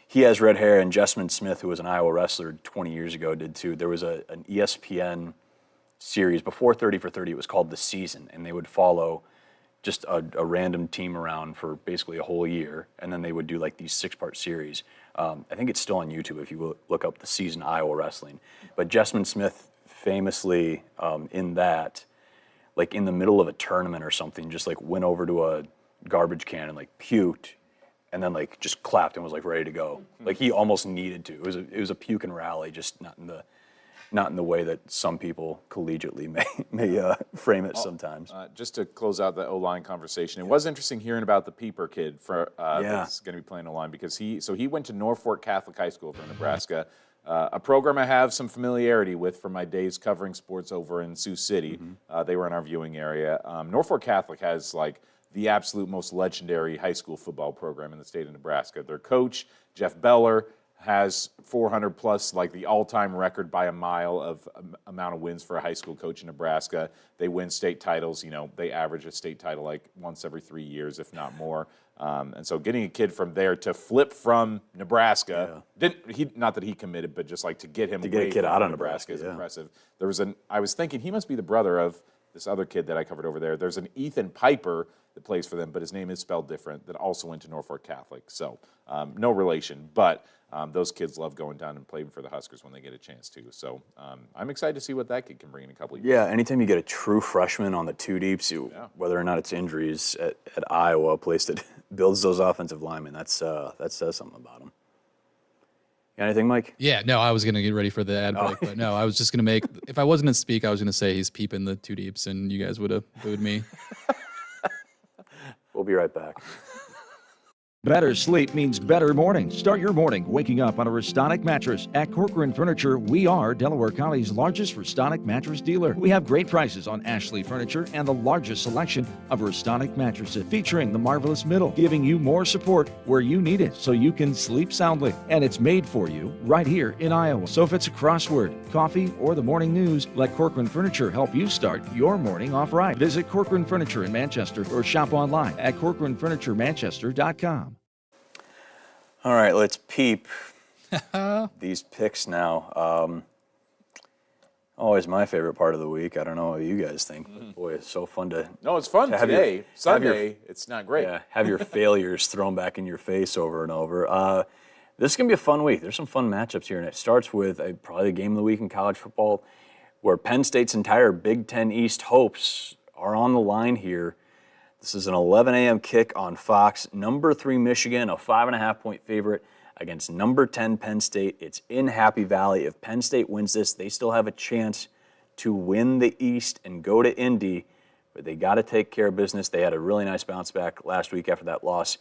he has red hair, and Jessamine Smith, who was an Iowa wrestler 20 years ago, did too. There was an ESPN series before 30 for 30. It was called The Season, and they would follow just a random team around for basically a whole year, and then they would do like these 6-part series. I think it's still on YouTube if you look up The Season Iowa Wrestling. But Jessamine Smith famously in that, like in the middle of a tournament or something, just like went over to a garbage can and like puked, and then like just clapped and was like ready to go. Like he almost needed to. It was a puke and rally, just not in the way that some people collegiately may frame it sometimes. Just to close out the O-line conversation, it was interesting hearing about the Pieper kid that's going to be playing O-line, because he went to Norfolk Catholic High School from Nebraska, a program I have some familiarity with from my days covering sports over in Sioux City. They were in our viewing area. Norfolk Catholic has like the absolute most legendary high school football program in the state of Nebraska. Their coach, Jeff Beller, has 400 plus, like the all-time record by a mile of amount of wins for a high school coach in Nebraska. They win state titles. You know, they average a state title like once every 3 years, if not more. And so getting a kid from there to flip from Nebraska, not that he committed, but just like to get him to get a kid out of Nebraska is impressive. I was thinking he must be the brother of this other kid that I covered over there. There's an Ethan Piper that plays for them, but his name is spelled different, that also went to Norfolk Catholic. So no relation, but those kids love going down and playing for the Huskers when they get a chance to. So I'm excited to see what that kid can bring in a couple of years. Yeah, anytime you get a true freshman on the two deeps, whether or not it's injuries at Iowa, a place that builds those offensive linemen, that says something about them. Got anything, Mike? Yeah, no, I was going to get ready for the ad break, but no, I was just going to make, if I wasn't going to speak, I was going to say he's peeping the two deeps, and you guys would have booed me. We'll be right back. Better sleep means better morning. Start your morning waking up on a Restonic mattress. At Corcoran Furniture, we are Delaware County's largest Restonic mattress dealer. We have great prices on Ashley Furniture and the largest selection of Restonic mattresses, featuring the Marvelous Middle, giving you more support where you need it so you can sleep soundly. And it's made for you right here in Iowa. So if it's a crossword, coffee, or the morning news, let Corcoran Furniture help you start your morning off right. Visit Corcoran Furniture in Manchester or shop online at CorcoranFurnitureManchester.com. All right, let's peep these picks now. Always my favorite part of the week. I don't know what you guys think, but boy, it's so fun to. No, it's fun today. Sunday, it's not great. Yeah, have your failures thrown back in your face over and over. This is going to be a fun week. There's some fun matchups here, and it starts with probably the game of the week in college football, where Penn State's entire Big Ten East hopes are on the line here. This is an 11 a.m. kick on Fox. Number 3 Michigan, a 5.5-point favorite against number 10 Penn State. It's in Happy Valley. If Penn State wins this, they still have a chance to win the East and go to Indy, but they got to take care of business. They had a really nice bounce back last week after that loss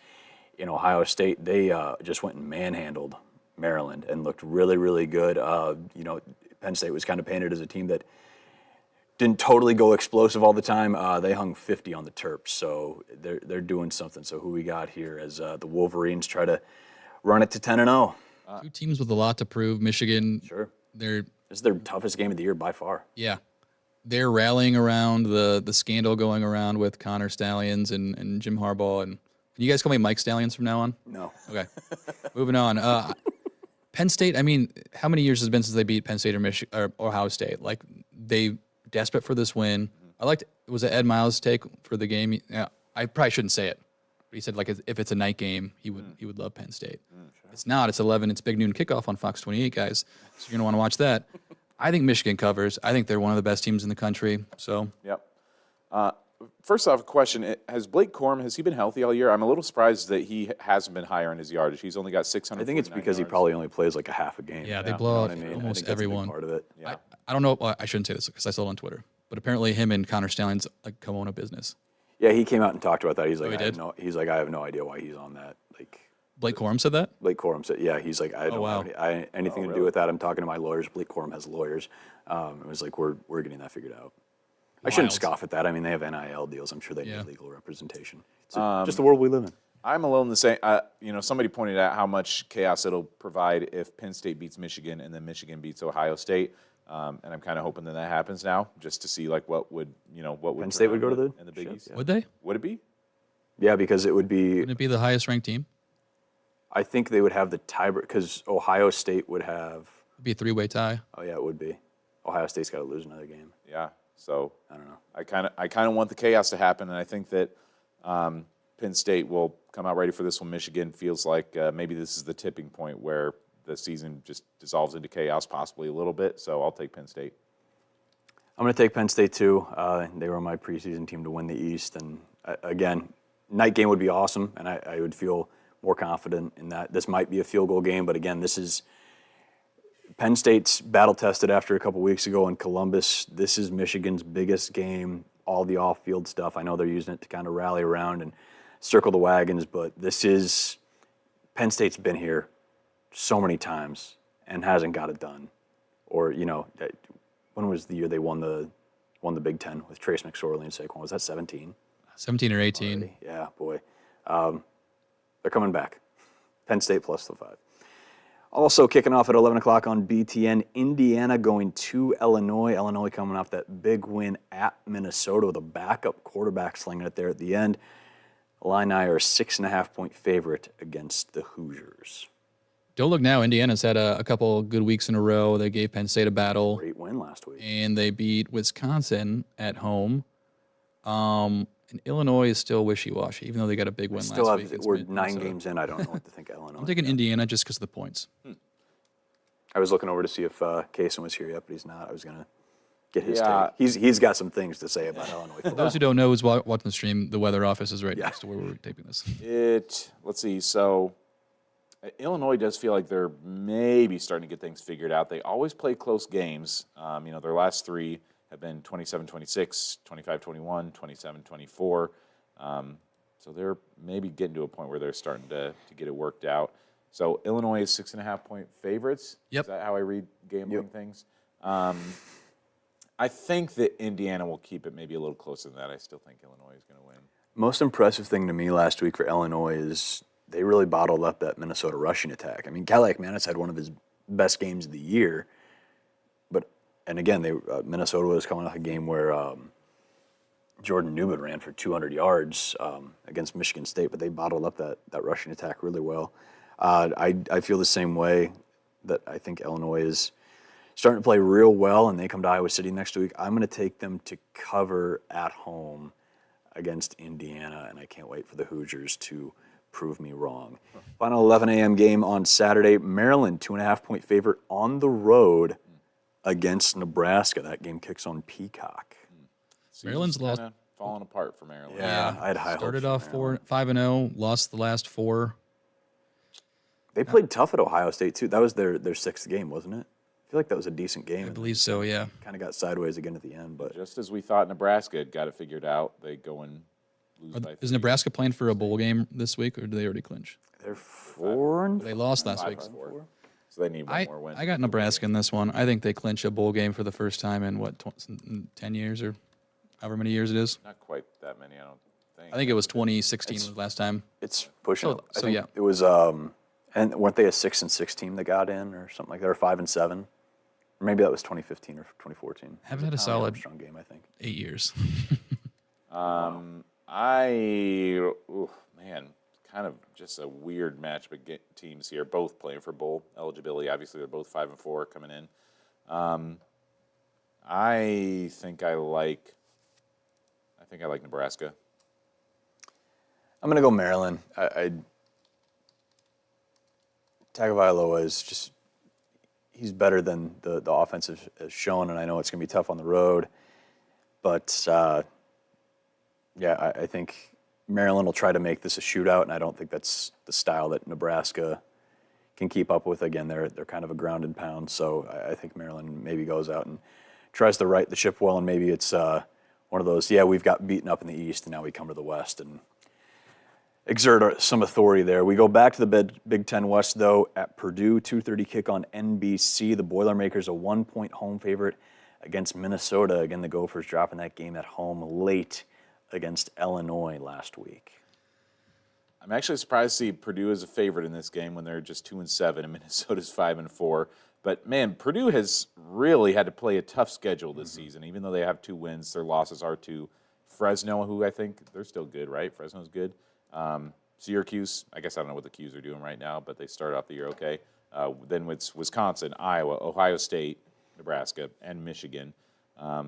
in Ohio State. They just went and manhandled Maryland and looked really, really good. Penn State was kind of painted as a team that didn't totally go explosive all the time. They hung 50 on the Terps, so they're doing something. So who we got here as the Wolverines try to run it to 10-0. Two teams with a lot to prove. Michigan, sure. This is their toughest game of the year by far. Yeah. They're rallying around the scandal going around with Connor Stallions and Jim Harbaugh. And can you guys call me Mike Stallions from now on? No. Okay. Moving on. Penn State, I mean, how many years has it been since they beat Penn State or Ohio State? Like, they desperate for this win. Was it Ed Miles' take for the game? Yeah, I probably shouldn't say it. But he said, like, if it's a night game, he would love Penn State. Sure. It's not. It's 11. It's big noon kickoff on Fox 28, guys. So you're going to want to watch that. I think Michigan covers. I think they're one of the best teams in the country. So. Yep. first off, a question: has Blake Corum, has he been healthy all year? I'm a little surprised that he hasn't been higher in his yardage. He's only got 600. I think it's because he probably only plays like a half a game. Yeah, they You blow know out what I mean? I almost think that's a big everyone. part of it. Yeah. I don't know. Well, I shouldn't say this because I saw it on Twitter. But apparently, him and Connor Stallings like Kimono business. Yeah, he came out and talked about that. He's like, he I have did? I have no idea why he's on that. Like Blake Corum said that. Blake Corum said, yeah, he's like, I don't wow. have anything to do with that. I'm talking to my lawyers. Blake Corum has lawyers. It was like, we're getting that figured out. I shouldn't Wild. scoff at that. I mean, they have NIL deals. I'm sure they Yeah. need legal representation. It's just the world we live in. I'm a little in the same. Somebody pointed out how much chaos it'll provide if Penn State beats Michigan and then Michigan beats Ohio State. And I'm kind of hoping that happens now, just to see like what would Penn State would go to the in the Big East. Would they? Would it be? Yeah, because it would be. Wouldn't it be the highest ranked team? I think they would have the tiebreak because Ohio State would have. It'd be a 3-way tie. Oh yeah, it would be. Ohio State's got to lose another game. Yeah. So I don't know. I kind of want the chaos to happen, and I think that Penn State will come out ready for this one. Michigan feels like maybe this is the tipping point where the season just dissolves into chaos, possibly a little bit. So I'll take Penn State. I'm going to take Penn State too. They were my preseason team to win the East, and again, night game would be awesome, and I would feel more confident in that. This might be a field goal game, but again, this is Penn State's battle tested after a couple weeks ago in Columbus. This is Michigan's biggest game, all the off-field stuff. I know they're using it to kind of rally around and circle the wagons, but this is Penn State's been here so many times and hasn't got it done. Or, when was the year they won the Big Ten with Trace McSorley and Saquon? Was that 17? 17 or 18. Already? Yeah, boy. They're coming back. Penn State plus the 5. Also kicking off at 11 o'clock on BTN, Indiana going to Illinois. Illinois coming off that big win at Minnesota with a backup quarterback slinging it there at the end. Illini are a 6.5-point favorite against the Hoosiers. Don't look now. Indiana's had a couple good weeks in a row. They gave Penn State a battle. Great win last week. And they beat Wisconsin at home. And Illinois is still wishy-washy, even though they got a big win last week. We're 9 games in. I don't know what to think of Illinois. I'm taking Indiana just because of the points. I was looking over to see if Kaysen was here yet, but he's not. I was going to get his take. He's got some things to say about Illinois football. For those who don't know who's watching the stream, the weather office is right next to where we're taping this. Let's see. So Illinois does feel like they're maybe starting to get things figured out. They always play close games. Their last 3 have been 27-26, 25-21, 27-24. So they're maybe getting to a point where they're starting to get it worked out. So Illinois is 6.5-point favorites. Yep. Is that how I read gambling things? I think that Indiana will keep it maybe a little closer than that. I still think Illinois is going to win. Most impressive thing to me last week for Illinois is they really bottled up that Minnesota rushing attack. I mean, Cadillac Manis had one of his best games of the year. And again, Minnesota was coming off a game where Jordan Newman ran for 200 yards against Michigan State, but they bottled up that rushing attack really well. I feel the same way that I think Illinois is starting to play real well, and they come to Iowa City next week. I'm going to take them to cover at home against Indiana, and I can't wait for the Hoosiers to prove me wrong. Final 11 a.m. game on Saturday. Maryland, 2.5-point favorite on the road against Nebraska. That game kicks on Peacock. Maryland's lost. Falling apart for Maryland. Yeah, I had high hopes. Started off 5-0, lost the last 4. They played tough at Ohio State too. That was their 6th game, wasn't it? I feel like that was a decent game. I believe so, yeah. Kind of got sideways again at the end, but just as we thought Nebraska had got it figured out, they go and lose by 3. Is Nebraska playing for a bowl game this week, or did they already clinch? They're 4-4. They lost last week. So they need one more win. I got Nebraska in this one. I think they clinch a bowl game for the first time in, 10 years or however many years it is? Not quite that many, I don't think. I think it was 2016 was last time. It's pushing. So I think yeah. It was, and weren't they a 6-6 team that got in or something like that, or 5-7? Or maybe that was 2015 or 2014. Haven't had a solid strong game, I think. 8 years. Kind of just a weird match of teams here, both playing for bowl eligibility. Obviously, they're both 5-4 coming in. I think I like Nebraska. I'm going to go Maryland. Tagovailoa is just, he's better than the offense has shown, and I know it's going to be tough on the road. But Yeah, I think Maryland will try to make this a shootout, and I don't think that's the style that Nebraska can keep up with. Again, they're kind of a ground and pound, so I think Maryland maybe goes out and tries to right the ship well, and maybe it's one of those, we've got beaten up in the East, and now we come to the West and exert some authority there. We go back to the Big Ten West, though, at Purdue, 2:30 kick on NBC. The Boilermakers a 1-point home favorite against Minnesota. Again, the Gophers dropping that game at home late against Illinois last week. I'm actually surprised to see Purdue as a favorite in this game when they're just 2-7 and Minnesota's 5-4. But man, Purdue has really had to play a tough schedule this season. Even though they have 2 wins, their losses are to Fresno, who I think they're still good, right? Fresno's good. Syracuse, I guess I don't know what the Qs are doing right now, but they started off the year okay. Then it's Wisconsin, Iowa, Ohio State, Nebraska, and Michigan.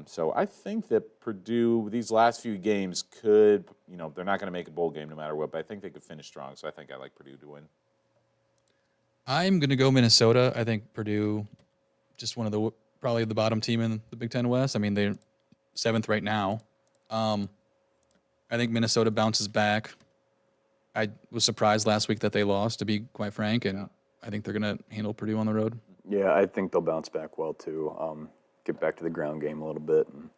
So I think that Purdue, these last few games could, they're not going to make a bowl game no matter what, but I think they could finish strong. So I think I like Purdue to win. I'm going to go Minnesota. I think Purdue, just one of probably the bottom team in the Big Ten West. I mean, they're 7th right now. I think Minnesota bounces back. I was surprised last week that they lost, to be quite frank, and I think they're going to handle Purdue on the road. Yeah, I think they'll bounce back well, too. Get back to the ground game a little bit. And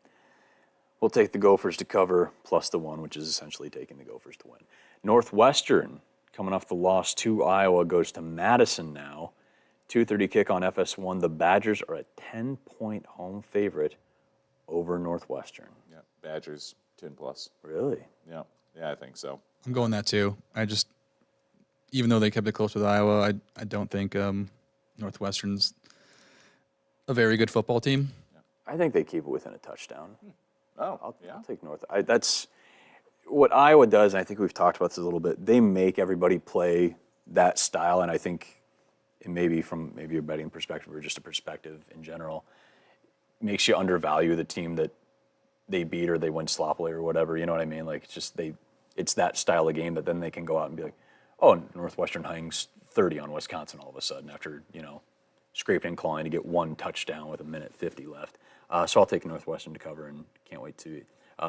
we'll take the Gophers to cover plus the 1, which is essentially taking the Gophers to win. Northwestern, coming off the loss to Iowa, goes to Madison now. 2:30 kick on FS1. The Badgers are a 10-point home favorite over Northwestern. Yeah, Badgers 10+. Really? Yeah, I think so. I'm going that too. Even though they kept it close with Iowa, I don't think Northwestern's a very good football team. I think they keep it within a touchdown. I'll take North. That's what Iowa does, and I think we've talked about this a little bit. They make everybody play that style, and I think, and maybe from maybe a betting perspective or just a perspective in general, makes you undervalue the team that they beat or they win sloppily or whatever. You know what I mean? Like, it's just it's that style of game that then they can go out and be like, oh, Northwestern hangs 30 on Wisconsin all of a sudden after, scraping and clawing to get 1 touchdown with 1:50 left. So I'll take Northwestern to cover and can't wait to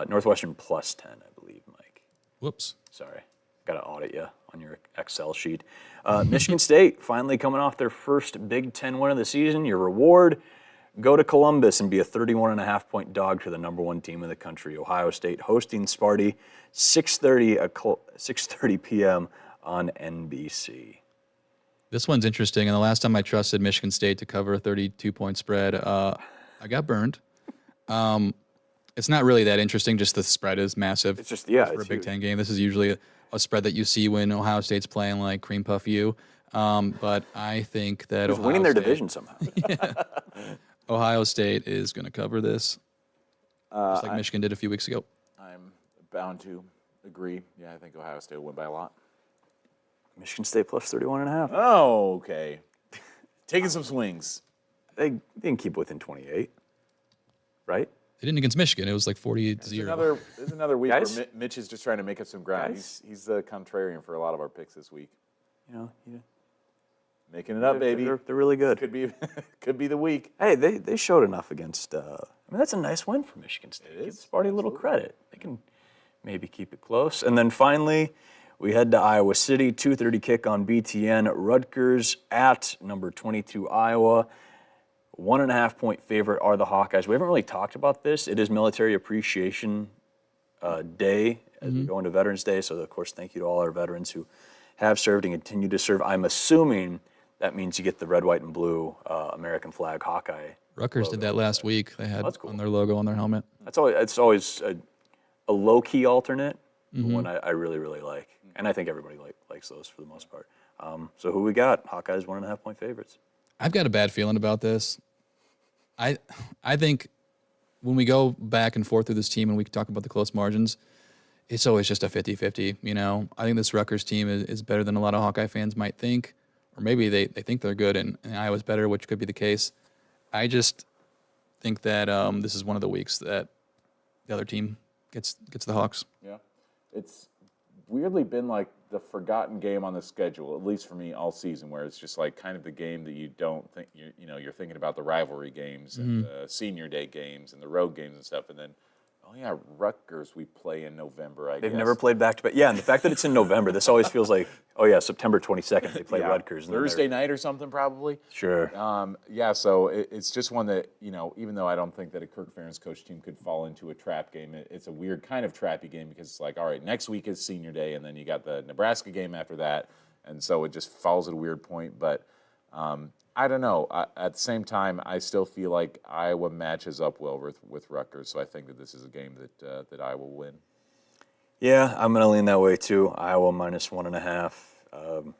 Northwestern plus 10, I believe, Mike. Whoops. Sorry. Got to audit you on your Excel sheet. Michigan State finally coming off their first Big Ten win of the season. Your reward, go to Columbus and be a 31.5-point dog to the #1 team in the country. Ohio State hosting Sparty, 6:30 p.m. on NBC. This one's interesting, and the last time I trusted Michigan State to cover a 32-point spread, I got burned. It's not really that interesting, just the spread is massive. It's just, for a Big Ten game. This is usually a spread that you see when Ohio State's playing like Cream Puff U. But I think that Ohio winning their division somehow. Ohio State is going to cover this, just like Michigan did a few weeks ago. I'm bound to agree. Yeah, I think Ohio State will win by a lot. Michigan State plus 31.5. Oh, okay. Taking some swings. They can keep it within 28, right? They didn't against Michigan. It was like 48-0. There's another week Guys? where Mitch is just trying to make up some ground. Guys? He's the contrarian for a lot of our picks this week. Yeah. Making it up, baby. They're really good. Could be the week. Hey, they showed enough against. That's a nice win for Michigan State. It is. Give Sparty a little credit. They can maybe keep it close. And then finally, we head to Iowa City. 2:30 kick on BTN. Rutgers at number 22 Iowa. 1.5-point favorite are the Hawkeyes. We haven't really talked about this. It is Military Appreciation Day as we go into Veterans Day. So, of course, thank you to all our veterans who have served and continue to serve. I'm assuming that means you get the red, white, and blue American flag Hawkeye. Rutgers did that last week. They had cool. on their logo on their helmet. It's always a low-key alternate, but one I really, really like. And I think everybody likes those for the most part. So who we got? Hawkeyes 1.5-point favorites. I've got a bad feeling about this. I think when we go back and forth through this team and we talk about the close margins, it's always just a 50-50, I think this Rutgers team is better than a lot of Hawkeye fans might think, or maybe they think they're good and Iowa's better, which could be the case. I just think that this is one of the weeks that the other team gets the Hawks. Yeah. It's weirdly been like the forgotten game on the schedule, at least for me all season, where it's just like kind of the game that you don't think, you're thinking about the rivalry games and the senior day games and the road games and stuff, and then Oh yeah, Rutgers we play in November. I guess They've never played back-to-back. Yeah, and the fact that it's in November, this always feels like, oh yeah, September 22nd they play Rutgers. And Thursday night or something probably. Sure. Yeah, so it's just one that, even though I don't think that a Kirk Ferentz coach team could fall into a trap game, it's a weird kind of trappy game because it's like, all right, next week is senior day, and then you got the Nebraska game after that, and so it just falls at a weird point. But I don't know. At the same time, I still feel like Iowa matches up well with Rutgers, so I think that this is a game that Iowa will win. Yeah, I'm going to lean that way too. Iowa -1.5.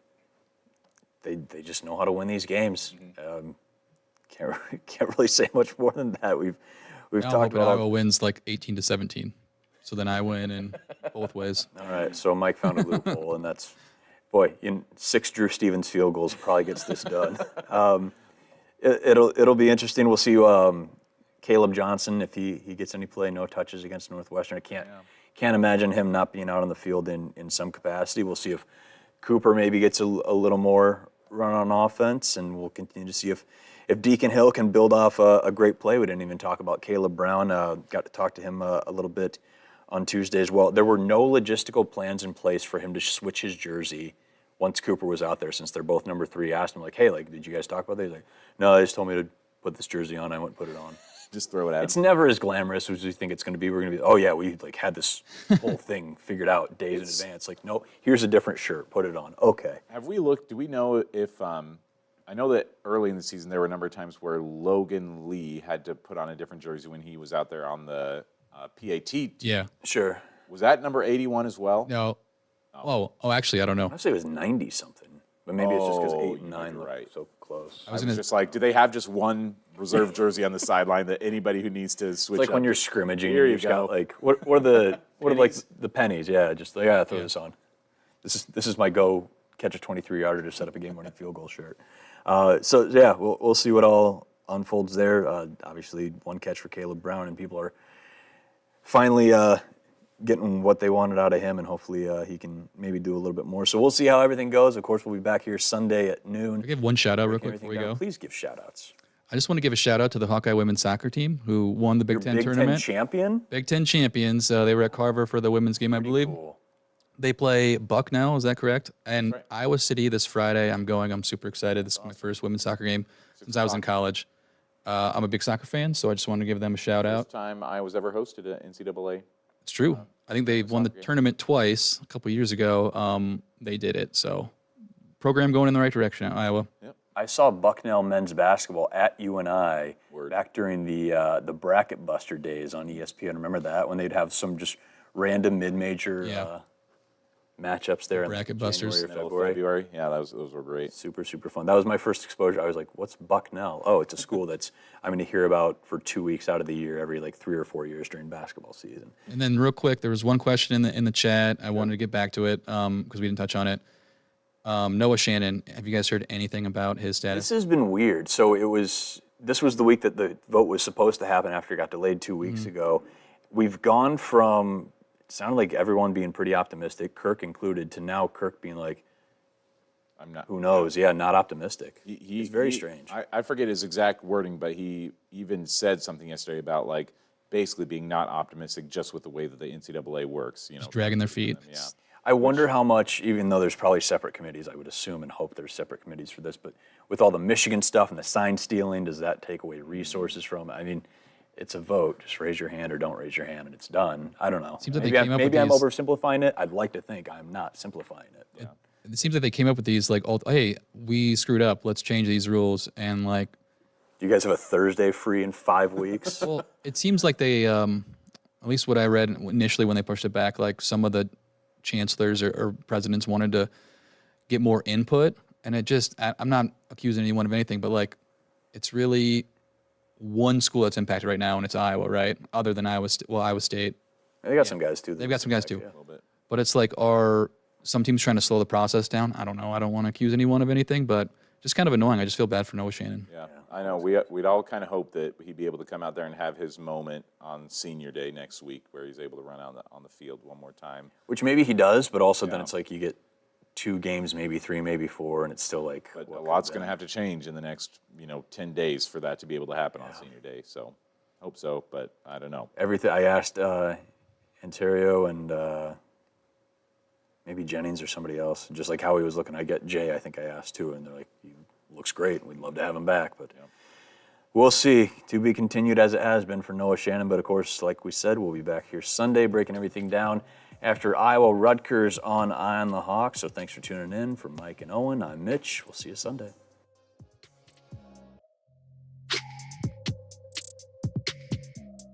They just know how to win these games. Can't really say much more than that. We've talked about Iowa wins like 18-17, so then I win in both ways. All right, so Mike found a loophole, and that's. Boy, 6 Drew Stevens field goals probably gets this done. It'll be interesting. We'll see Caleb Johnson if he gets any play. No touches against Northwestern. I can't imagine him not being out on the field in some capacity. We'll see if Cooper maybe gets a little more run on offense, and we'll continue to see if Deacon Hill can build off a great play. We didn't even talk about Caleb Brown. Got to talk to him a little bit on Tuesday as well. There were no logistical plans in place for him to switch his jersey once Cooper was out there, since they're both number 3. I asked him, like, hey, did you guys talk about that? He's like, no, they just told me to put this jersey on. I went and put it on. Just throw it at him. It's never as glamorous as we think it's going to be. We're going to be, oh, yeah, we had this whole thing figured out days in advance. Like, no, here's a different shirt. Put it on. Okay. Have we looked? Do we know if I know that early in the season there were a number of times where Logan Lee had to put on a different jersey when he was out there on the PAT team. Yeah. Sure. Was that number 81 as well? No. Oh, actually, I don't know. I'd say it was 90-something, but maybe it's just because 8 and you 9 look look so close. I was just like, do they have just one reserve jersey on the sideline that anybody who needs to switch? It's like up when you're to- scrimmaging, Here you you've got go. like what are the the pennies? Yeah, just like, throw this on. This is my go catch a 23-yarder to set up a game-winning field goal shirt. So yeah, we'll see what all unfolds there. Obviously, one catch for Caleb Brown, and people are finally getting what they wanted out of him, and hopefully he can maybe do a little bit more. So we'll see how everything goes. Of course, we'll be back here Sunday at noon. I'll give one shout out real quick before we go. Please give shout outs. I just want to give a shout out to the Hawkeye women's soccer team who won the Big Ten tournament. Big Ten champion? Big Ten champions. They were at Carver for the women's game, I believe. Cool. They play Bucknell, is that correct? And Iowa City this Friday. I'm going. I'm super excited. This is my first women's soccer game since I was in college. I'm a big soccer fan, so I just wanted to give them a shout out. First time I was ever hosted at NCAA. It's true. I think they won the tournament twice a couple years ago. They did it. So program going in the right direction at Iowa. Yep. I saw Bucknell men's basketball at UNI back during the Bracket Buster days on ESPN. Remember that, when they'd have some just random mid-major matchups there Bracket in Busters. January or February. Yeah, those were great. Super fun. That was my first exposure. I was like, what's Bucknell? Oh, it's a school that's I'm going to hear about for 2 weeks out of the year, every 3 or 4 years during basketball season. And then real quick, there was one question in the chat. I wanted to get back to it because we didn't touch on it. Noah Shannon, have you guys heard anything about his status? This has been weird. So this was the week that the vote was supposed to happen after it got delayed 2 weeks ago. We've gone from, it sounded like everyone being pretty optimistic, Kirk included, to now Kirk being like, I'm not. who knows? Yeah, not optimistic. He's very strange. I forget his exact wording, but he even said something yesterday about basically being not optimistic just with the way that the NCAA works. Just dragging their feet. Yeah. I wonder how much, even though there's probably separate committees, I would assume and hope there's separate committees for this, but with all the Michigan stuff and the sign stealing, does that take away resources from it? I mean, it's a vote. Just raise your hand or don't raise your hand and it's done. I don't know. Seems like maybe I'm oversimplifying it. I'd like to think I'm not simplifying it. Yeah. It seems like they came up with these hey, we screwed up. Let's change these rules. And do you guys have a Thursday free in 5 weeks? Well, it seems like they, at least what I read initially when they pushed it back, some of the chancellors or presidents wanted to get more input, and I'm not accusing anyone of anything, but it's really one school that's impacted right now, and it's Iowa, right? Other than Iowa State. They got some guys too. They've got some guys too. A little bit. But it's are some teams trying to slow the process down? I don't know. I don't want to accuse anyone of anything, but just kind of annoying. I just feel bad for Noah Shannon. Yeah, I know. We'd all kind of hope that he'd be able to come out there and have his moment on Senior Day next week, where he's able to run out on the field one more time. Which maybe he does, but also then it's you get 2 games, maybe 3, maybe 4, and it's still But a lot's going to have to change in the next 10 days for that to be able to happen on Senior Day. So Hope so, but I don't know. Everything I asked Ontario and maybe Jennings or somebody else, just like how he was looking. I get Jay, I think I asked too, and they're like, he looks great. We'd love to have him back, but we'll see. To be continued as it has been for Noah Shannon, but of course, like we said, we'll be back here Sunday breaking everything down after Iowa Rutgers on Eye on the Hawks. So thanks for tuning in. For Mike and Owen, I'm Mitch. We'll see you Sunday.